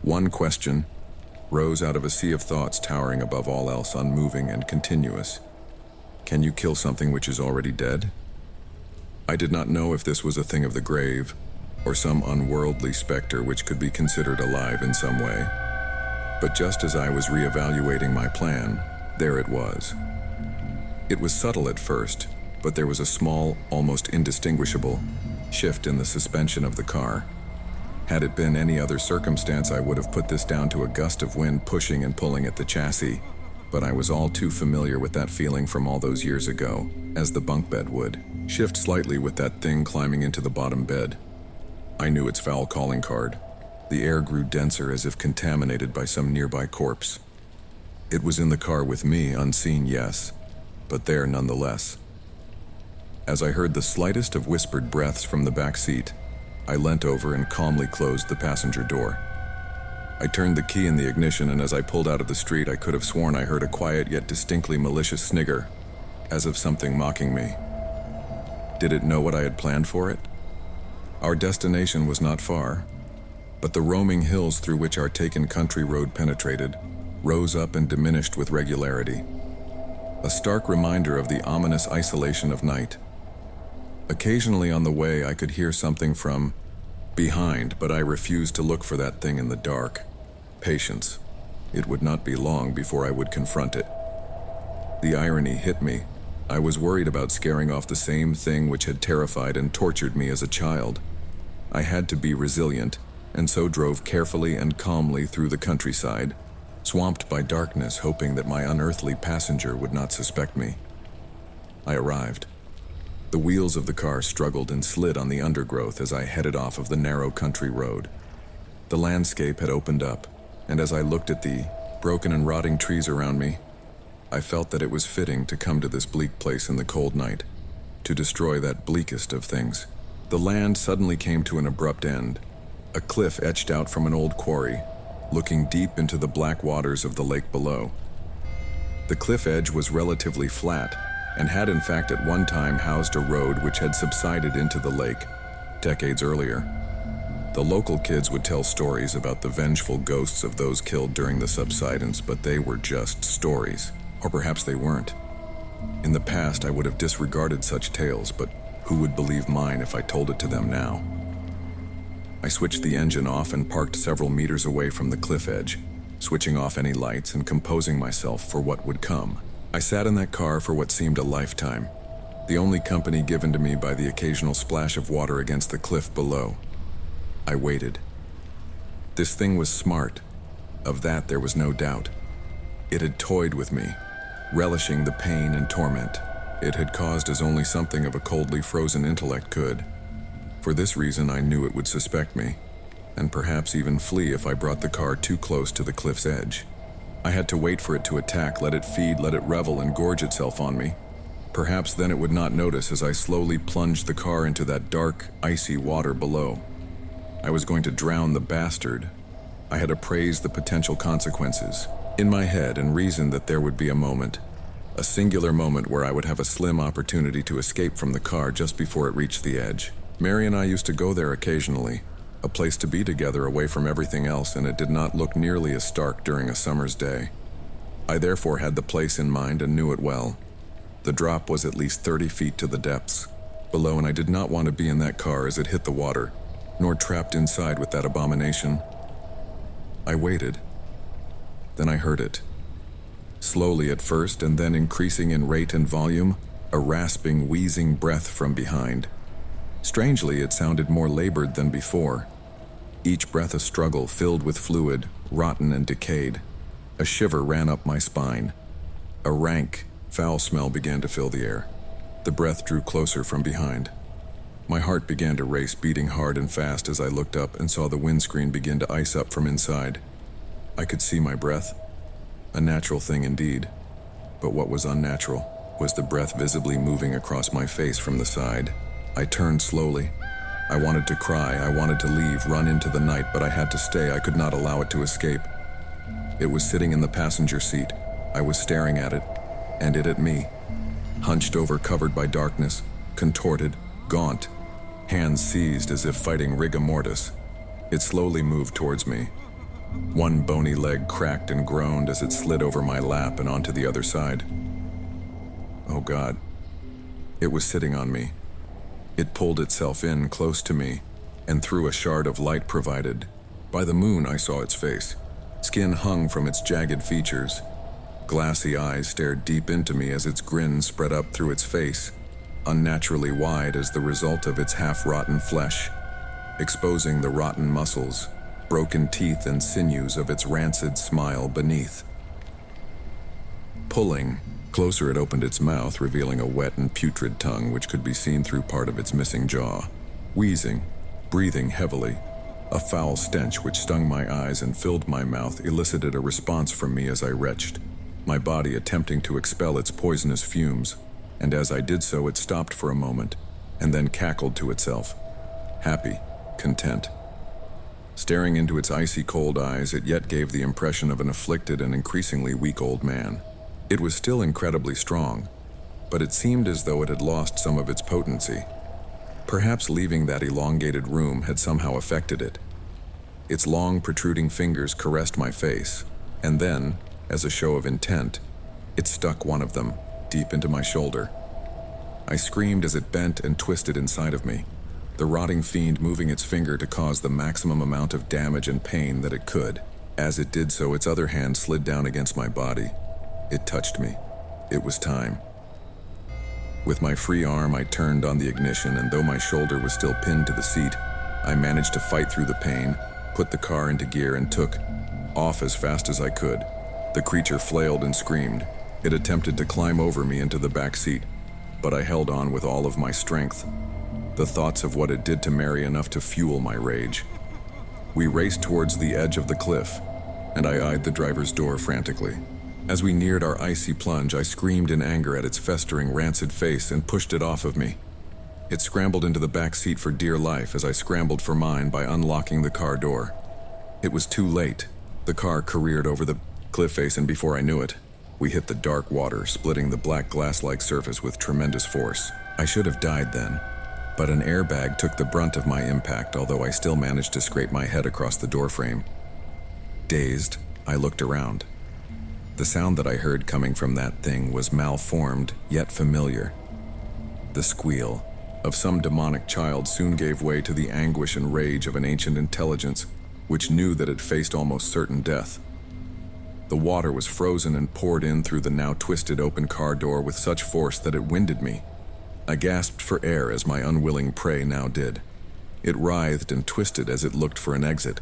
S1: One question rose out of a sea of thoughts towering above all else, unmoving and continuous. Can you kill something which is already dead? I did not know if this was a thing of the grave, or some unworldly specter which could be considered alive in some way. But just as I was reevaluating my plan, there it was. It was subtle at first, but there was a small, almost indistinguishable, shift in the suspension of the car. Had it been any other circumstance, I would have put this down to a gust of wind pushing and pulling at the chassis, but I was all too familiar with that feeling from all those years ago, as the bunk bed would shift slightly with that thing climbing into the bottom bed. I knew its foul calling card. The air grew denser as if contaminated by some nearby corpse. It was in the car with me, unseen, yes, but there nonetheless. As I heard the slightest of whispered breaths from the back seat, I leant over and calmly closed the passenger door. I turned the key in the ignition, and as I pulled out of the street, I could have sworn I heard a quiet yet distinctly malicious snigger, as of something mocking me. Did it know what I had planned for it? Our destination was not far, but the roaming hills through which our taken country road penetrated rose up and diminished with regularity. A stark reminder of the ominous isolation of night. Occasionally on the way, I could hear something from behind, but I refused to look for that thing in the dark. Patience. It would not be long before I would confront it. The irony hit me. I was worried about scaring off the same thing which had terrified and tortured me as a child. I had to be resilient, and so drove carefully and calmly through the countryside, swamped by darkness, hoping that my unearthly passenger would not suspect me. I arrived. The wheels of the car struggled and slid on the undergrowth as I headed off of the narrow country road. The landscape had opened up, and as I looked at the broken and rotting trees around me, I felt that it was fitting to come to this bleak place in the cold night, to destroy that bleakest of things. The land suddenly came to an abrupt end. A cliff etched out from an old quarry, looking deep into the black waters of the lake below. The cliff edge was relatively flat, and had in fact at one time housed a road which had subsided into the lake decades earlier. The local kids would tell stories about the vengeful ghosts of those killed during the subsidence, but they were just stories, or perhaps they weren't. In the past, I would have disregarded such tales, but who would believe mine if I told it to them now? I switched the engine off and parked several meters away from the cliff edge, switching off any lights and composing myself for what would come. I sat in that car for what seemed a lifetime, the only company given to me by the occasional splash of water against the cliff below. I waited. This thing was smart. Of that there was no doubt. It had toyed with me, relishing the pain and torment it had caused as only something of a coldly frozen intellect could. For this reason, I knew it would suspect me, and perhaps even flee if I brought the car too close to the cliff's edge. I had to wait for it to attack, let it feed, let it revel and gorge itself on me. Perhaps then it would not notice as I slowly plunged the car into that dark, icy water below. I was going to drown the bastard. I had appraised the potential consequences in my head and reasoned that there would be a moment, A singular moment where I would have a slim opportunity to escape from the car just before it reached the edge. Mary and I used to go there occasionally, a place to be together away from everything else, and it did not look nearly as stark during a summer's day. I therefore had the place in mind and knew it well. The drop was at least 30 feet to the depths below, and I did not want to be in that car as it hit the water, nor trapped inside with that abomination. I waited. Then I heard it. Slowly at first, and then increasing in rate and volume, a rasping, wheezing breath from behind. Strangely, it sounded more labored than before. Each breath a struggle, filled with fluid, rotten and decayed. A shiver ran up my spine. A rank, foul smell began to fill the air. The breath drew closer from behind. My heart began to race, beating hard and fast as I looked up and saw the windscreen begin to ice up from inside. I could see my breath. A natural thing indeed. But what was unnatural was the breath visibly moving across my face from the side. I turned slowly. I wanted to cry, I wanted to leave, run into the night, but I had to stay. I could not allow it to escape. It was sitting in the passenger seat. I was staring at it, and it at me. Hunched over, covered by darkness, contorted, gaunt, hands seized as if fighting rigor mortis. It slowly moved towards me. One bony leg cracked and groaned as it slid over my lap and onto the other side. Oh God. It was sitting on me. It pulled itself in close to me, and through a shard of light provided by the moon I saw its face. Skin hung from its jagged features. Glassy eyes stared deep into me as its grin spread up through its face, unnaturally wide as the result of its half-rotten flesh, exposing the rotten muscles, broken teeth and sinews of its rancid smile beneath. Pulling, closer it opened its mouth, revealing a wet and putrid tongue which could be seen through part of its missing jaw. Wheezing, breathing heavily, a foul stench which stung my eyes and filled my mouth elicited a response from me as I retched, my body attempting to expel its poisonous fumes, and as I did so it stopped for a moment, and then cackled to itself, happy, content. Staring into its icy cold eyes, it yet gave the impression of an afflicted and increasingly weak old man. It was still incredibly strong, but it seemed as though it had lost some of its potency. Perhaps leaving that elongated room had somehow affected it. Its long, protruding fingers caressed my face, and then, as a show of intent, it stuck one of them deep into my shoulder. I screamed as it bent and twisted inside of me, the rotting fiend moving its finger to cause the maximum amount of damage and pain that it could. As it did so, its other hand slid down against my body. It touched me. It was time. With my free arm, I turned on the ignition, and though my shoulder was still pinned to the seat, I managed to fight through the pain, put the car into gear, and took off as fast as I could. The creature flailed and screamed. It attempted to climb over me into the back seat, but I held on with all of my strength. The thoughts of what it did to Mary enough to fuel my rage. We raced towards the edge of the cliff, and I eyed the driver's door frantically. As we neared our icy plunge, I screamed in anger at its festering, rancid face and pushed it off of me. It scrambled into the back seat for dear life as I scrambled for mine by unlocking the car door. It was too late. The car careered over the cliff face, and before I knew it, we hit the dark water, splitting the black glass-like surface with tremendous force. I should have died then, but an airbag took the brunt of my impact, although I still managed to scrape my head across the doorframe. Dazed, I looked around. The sound that I heard coming from that thing was malformed, yet familiar. The squeal of some demonic child soon gave way to the anguish and rage of an ancient intelligence which knew that it faced almost certain death. The water was frozen and poured in through the now twisted open car door with such force that it winded me. I gasped for air as my unwilling prey now did. It writhed and twisted as it looked for an exit.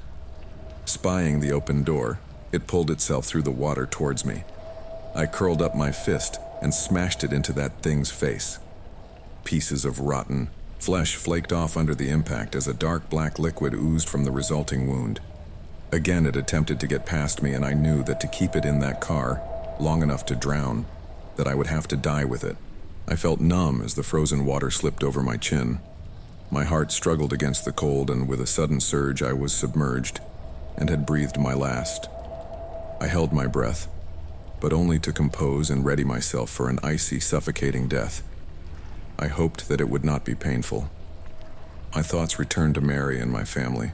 S1: Spying the open door, it pulled itself through the water towards me. I curled up my fist and smashed it into that thing's face. Pieces of rotten flesh flaked off under the impact as a dark black liquid oozed from the resulting wound. Again it attempted to get past me, and I knew that to keep it in that car long enough to drown, that I would have to die with it. I felt numb as the frozen water slipped over my chin. My heart struggled against the cold, and with a sudden surge I was submerged and had breathed my last. I held my breath. but only to compose and ready myself for an icy, suffocating death. I hoped that it would not be painful. My thoughts returned to Mary and my family.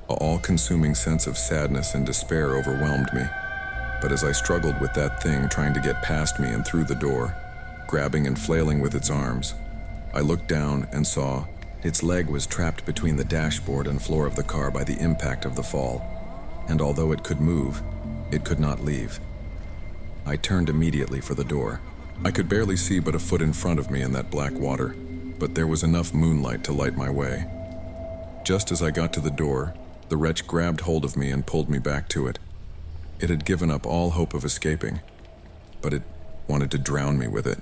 S1: An all-consuming sense of sadness and despair overwhelmed me. But as I struggled with that thing trying to get past me and through the door, grabbing and flailing with its arms, I looked down and saw its leg was trapped between the dashboard and floor of the car by the impact of the fall, and although it could move, it could not leave. I turned immediately for the door. I could barely see but a foot in front of me in that black water, but there was enough moonlight to light my way. Just as I got to the door, the wretch grabbed hold of me and pulled me back to it. It had given up all hope of escaping, but it wanted to drown me with it.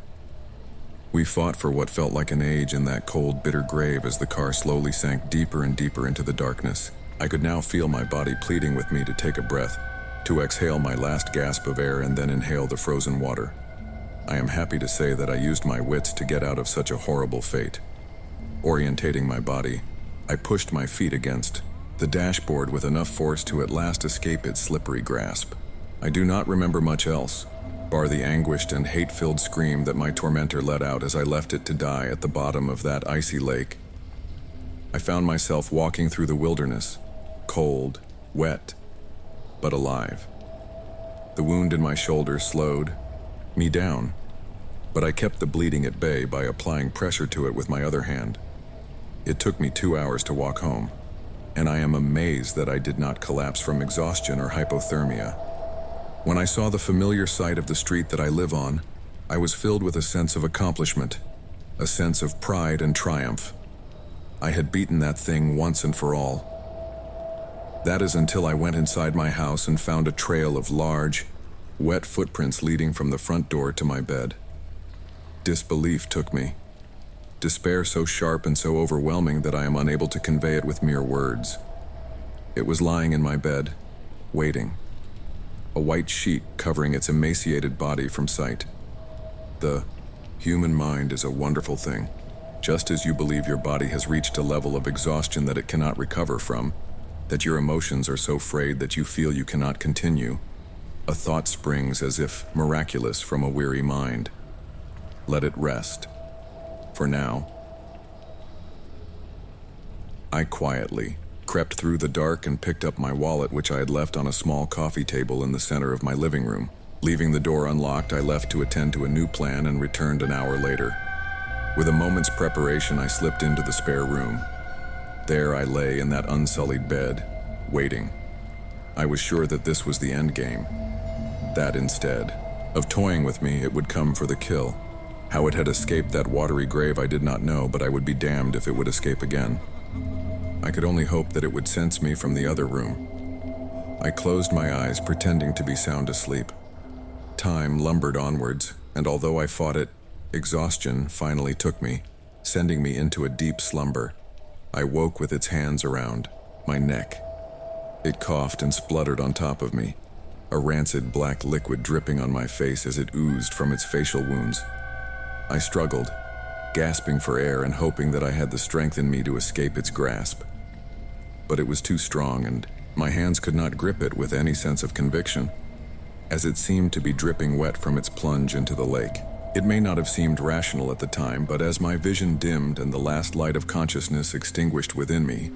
S1: We fought for what felt like an age in that cold, bitter grave as the car slowly sank deeper and deeper into the darkness. I could now feel my body pleading with me to take a breath, to exhale my last gasp of air and then inhale the frozen water. I am happy to say that I used my wits to get out of such a horrible fate. Orientating my body, I pushed my feet against the dashboard with enough force to at last escape its slippery grasp. I do not remember much else, bar the anguished and hate-filled scream that my tormentor let out as I left it to die at the bottom of that icy lake. I found myself walking through the wilderness, cold, wet, but alive. The wound in my shoulder slowed me down, but I kept the bleeding at bay by applying pressure to it with my other hand. It took me 2 hours to walk home, and I am amazed that I did not collapse from exhaustion or hypothermia. When I saw the familiar sight of the street that I live on, I was filled with a sense of accomplishment, a sense of pride and triumph. I had beaten that thing once and for all. That is until I went inside my house and found a trail of large, wet footprints leading from the front door to my bed. Disbelief took me. Despair so sharp and so overwhelming that I am unable to convey it with mere words. It was lying in my bed, waiting. A white sheet covering its emaciated body from sight. The human mind is a wonderful thing. Just as you believe your body has reached a level of exhaustion that it cannot recover from, that your emotions are so frayed that you feel you cannot continue, a thought springs as if miraculous from a weary mind. Let it rest. For now. I quietly crept through the dark and picked up my wallet, which I had left on a small coffee table in the center of my living room. Leaving the door unlocked, I left to attend to a new plan and returned an hour later. With a moment's preparation, I slipped into the spare room. There I lay in that unsullied bed, waiting. I was sure that this was the end game. That instead of toying with me, it would come for the kill. How it had escaped that watery grave I did not know, but I would be damned if it would escape again. I could only hope that it would sense me from the other room. I closed my eyes, pretending to be sound asleep. Time lumbered onwards, and although I fought it, exhaustion finally took me, sending me into a deep slumber. I woke with its hands around my neck. It coughed and spluttered on top of me, a rancid black liquid dripping on my face as it oozed from its facial wounds. I struggled, gasping for air and hoping that I had the strength in me to escape its grasp. But it was too strong, and my hands could not grip it with any sense of conviction, as it seemed to be dripping wet from its plunge into the lake. It may not have seemed rational at the time, but as my vision dimmed and the last light of consciousness extinguished within me,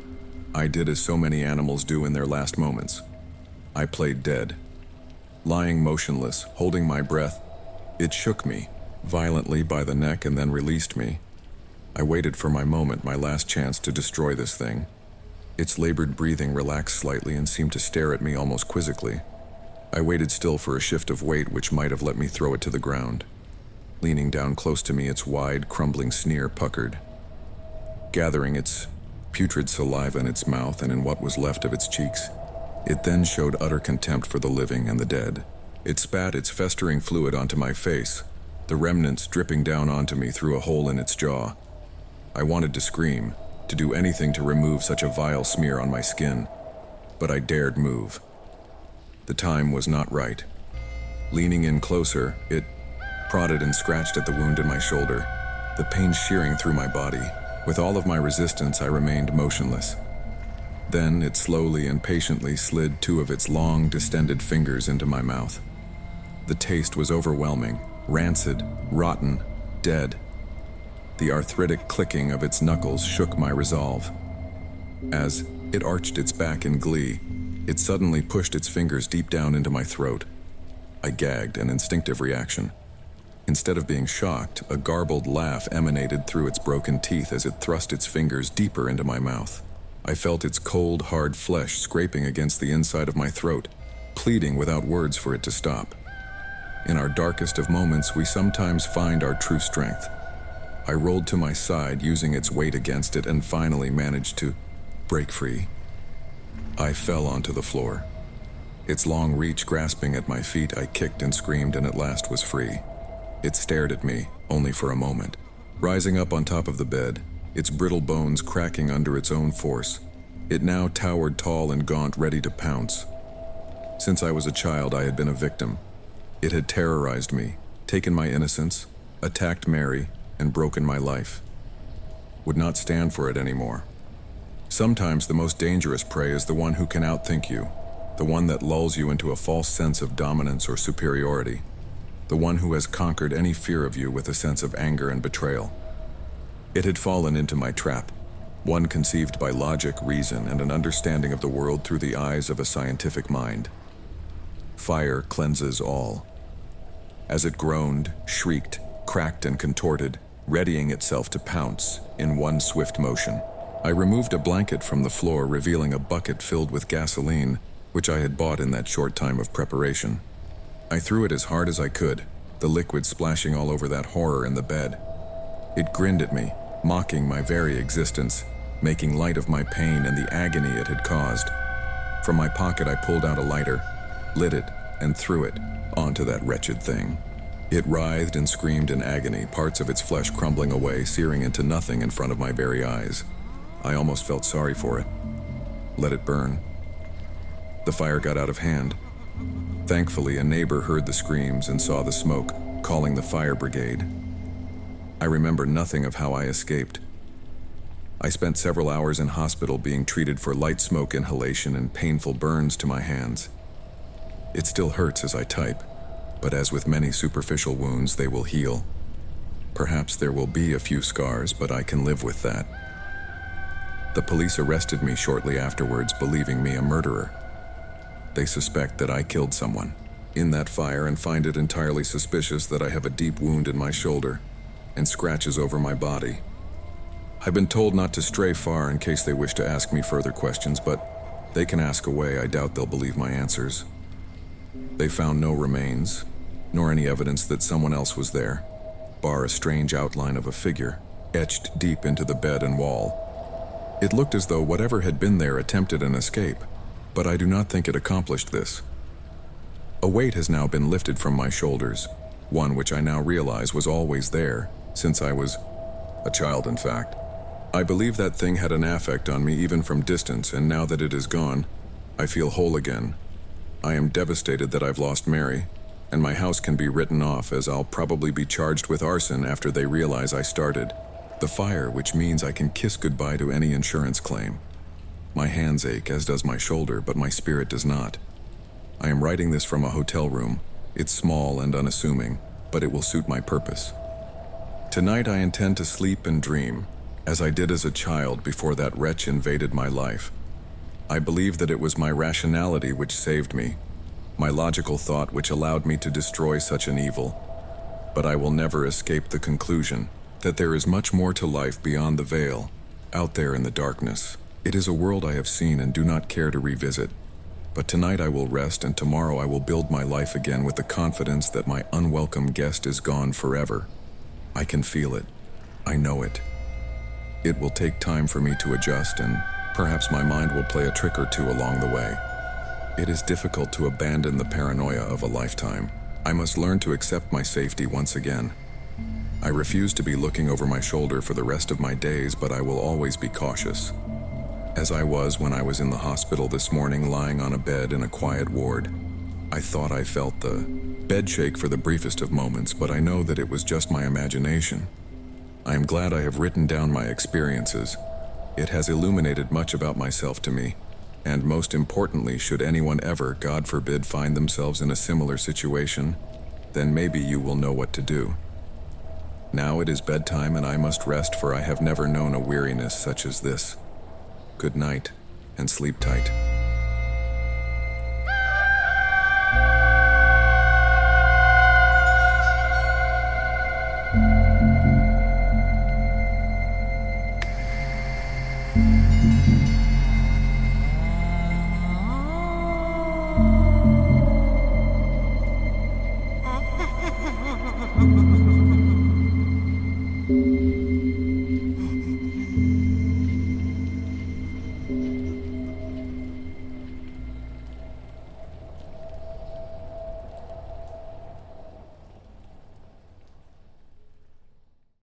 S1: I did as so many animals do in their last moments. I played dead. Lying motionless, holding my breath, it shook me violently by the neck and then released me. I waited for my moment, my last chance to destroy this thing. Its labored breathing relaxed slightly and seemed to stare at me almost quizzically. I waited still for a shift of weight which might have let me throw it to the ground. Leaning down close to me, its wide, crumbling sneer puckered. Gathering its putrid saliva in its mouth and in what was left of its cheeks, it then showed utter contempt for the living and the dead. It spat its festering fluid onto my face, the remnants dripping down onto me through a hole in its jaw. I wanted to scream, to do anything to remove such a vile smear on my skin, but I dared move. The time was not right. Leaning in closer, it prodded and scratched at the wound in my shoulder, the pain shearing through my body. With all of my resistance, I remained motionless. Then it slowly and patiently slid two of its long, distended fingers into my mouth. The taste was overwhelming, rancid, rotten, dead. The arthritic clicking of its knuckles shook my resolve. As it arched its back in glee, it suddenly pushed its fingers deep down into my throat. I gagged, an instinctive reaction. Instead of being shocked, a garbled laugh emanated through its broken teeth as it thrust its fingers deeper into my mouth. I felt its cold, hard flesh scraping against the inside of my throat, pleading without words for it to stop. In our darkest of moments, we sometimes find our true strength. I rolled to my side, using its weight against it, and finally managed to break free. I fell onto the floor. Its long reach grasping at my feet, I kicked and screamed and at last was free. It stared at me, only for a moment. Rising up on top of the bed, its brittle bones cracking under its own force, it now towered tall and gaunt, ready to pounce. Since I was a child, I had been a victim. It had terrorized me, taken my innocence, attacked Mary, and broken my life. Would not stand for it anymore. Sometimes the most dangerous prey is the one who can outthink you, the one that lulls you into a false sense of dominance or superiority, the one who has conquered any fear of you with a sense of anger and betrayal. It had fallen into my trap, one conceived by logic, reason, and an understanding of the world through the eyes of a scientific mind. Fire cleanses all. As it groaned, shrieked, cracked, and contorted, readying itself to pounce in one swift motion, I removed a blanket from the floor, revealing a bucket filled with gasoline, which I had bought in that short time of preparation. I threw it as hard as I could, the liquid splashing all over that horror in the bed. It grinned at me, mocking my very existence, making light of my pain and the agony it had caused. From my pocket I pulled out a lighter, lit it, and threw it onto that wretched thing. It writhed and screamed in agony, parts of its flesh crumbling away, searing into nothing in front of my very eyes. I almost felt sorry for it. Let it burn. The fire got out of hand. Thankfully, a neighbor heard the screams and saw the smoke, calling the fire brigade. I remember nothing of how I escaped. I spent several hours in hospital being treated for light smoke inhalation and painful burns to my hands. It still hurts as I type, but as with many superficial wounds, they will heal. Perhaps there will be a few scars, but I can live with that. The police arrested me shortly afterwards, believing me a murderer. They suspect that I killed someone in that fire and find it entirely suspicious that I have a deep wound in my shoulder and scratches over my body. I've been told not to stray far in case they wish to ask me further questions, but they can ask away. I doubt they'll believe my answers. They found no remains, nor any evidence that someone else was there, bar a strange outline of a figure etched deep into the bed and wall. It looked as though whatever had been there attempted an escape, but I do not think it accomplished this. A weight has now been lifted from my shoulders, one which I now realize was always there, since I was a child, in fact. I believe that thing had an affect on me even from distance, and now that it is gone, I feel whole again. I am devastated that I've lost Mary, and my house can be written off, as I'll probably be charged with arson after they realize I started the fire, which means I can kiss goodbye to any insurance claim. My hands ache, as does my shoulder, but my spirit does not. I am writing this from a hotel room. It's small and unassuming, but it will suit my purpose. Tonight I intend to sleep and dream, as I did as a child before that wretch invaded my life. I believe that it was my rationality which saved me, my logical thought which allowed me to destroy such an evil. But I will never escape the conclusion that there is much more to life beyond the veil, out there in the darkness. It is a world I have seen and do not care to revisit. But tonight I will rest, and tomorrow I will build my life again with the confidence that my unwelcome guest is gone forever. I can feel it. I know it. It will take time for me to adjust, and perhaps my mind will play a trick or two along the way. It is difficult to abandon the paranoia of a lifetime. I must learn to accept my safety once again. I refuse to be looking over my shoulder for the rest of my days, but I will always be cautious. As I was when I was in the hospital this morning, lying on a bed in a quiet ward. I thought I felt the bed shake for the briefest of moments, but I know that it was just my imagination. I am glad I have written down my experiences. It has illuminated much about myself to me, and most importantly, should anyone ever, God forbid, find themselves in a similar situation, Then maybe you will know what to do. Now it is bedtime and I must rest, for I have never known a weariness such as this. Good night, and sleep tight.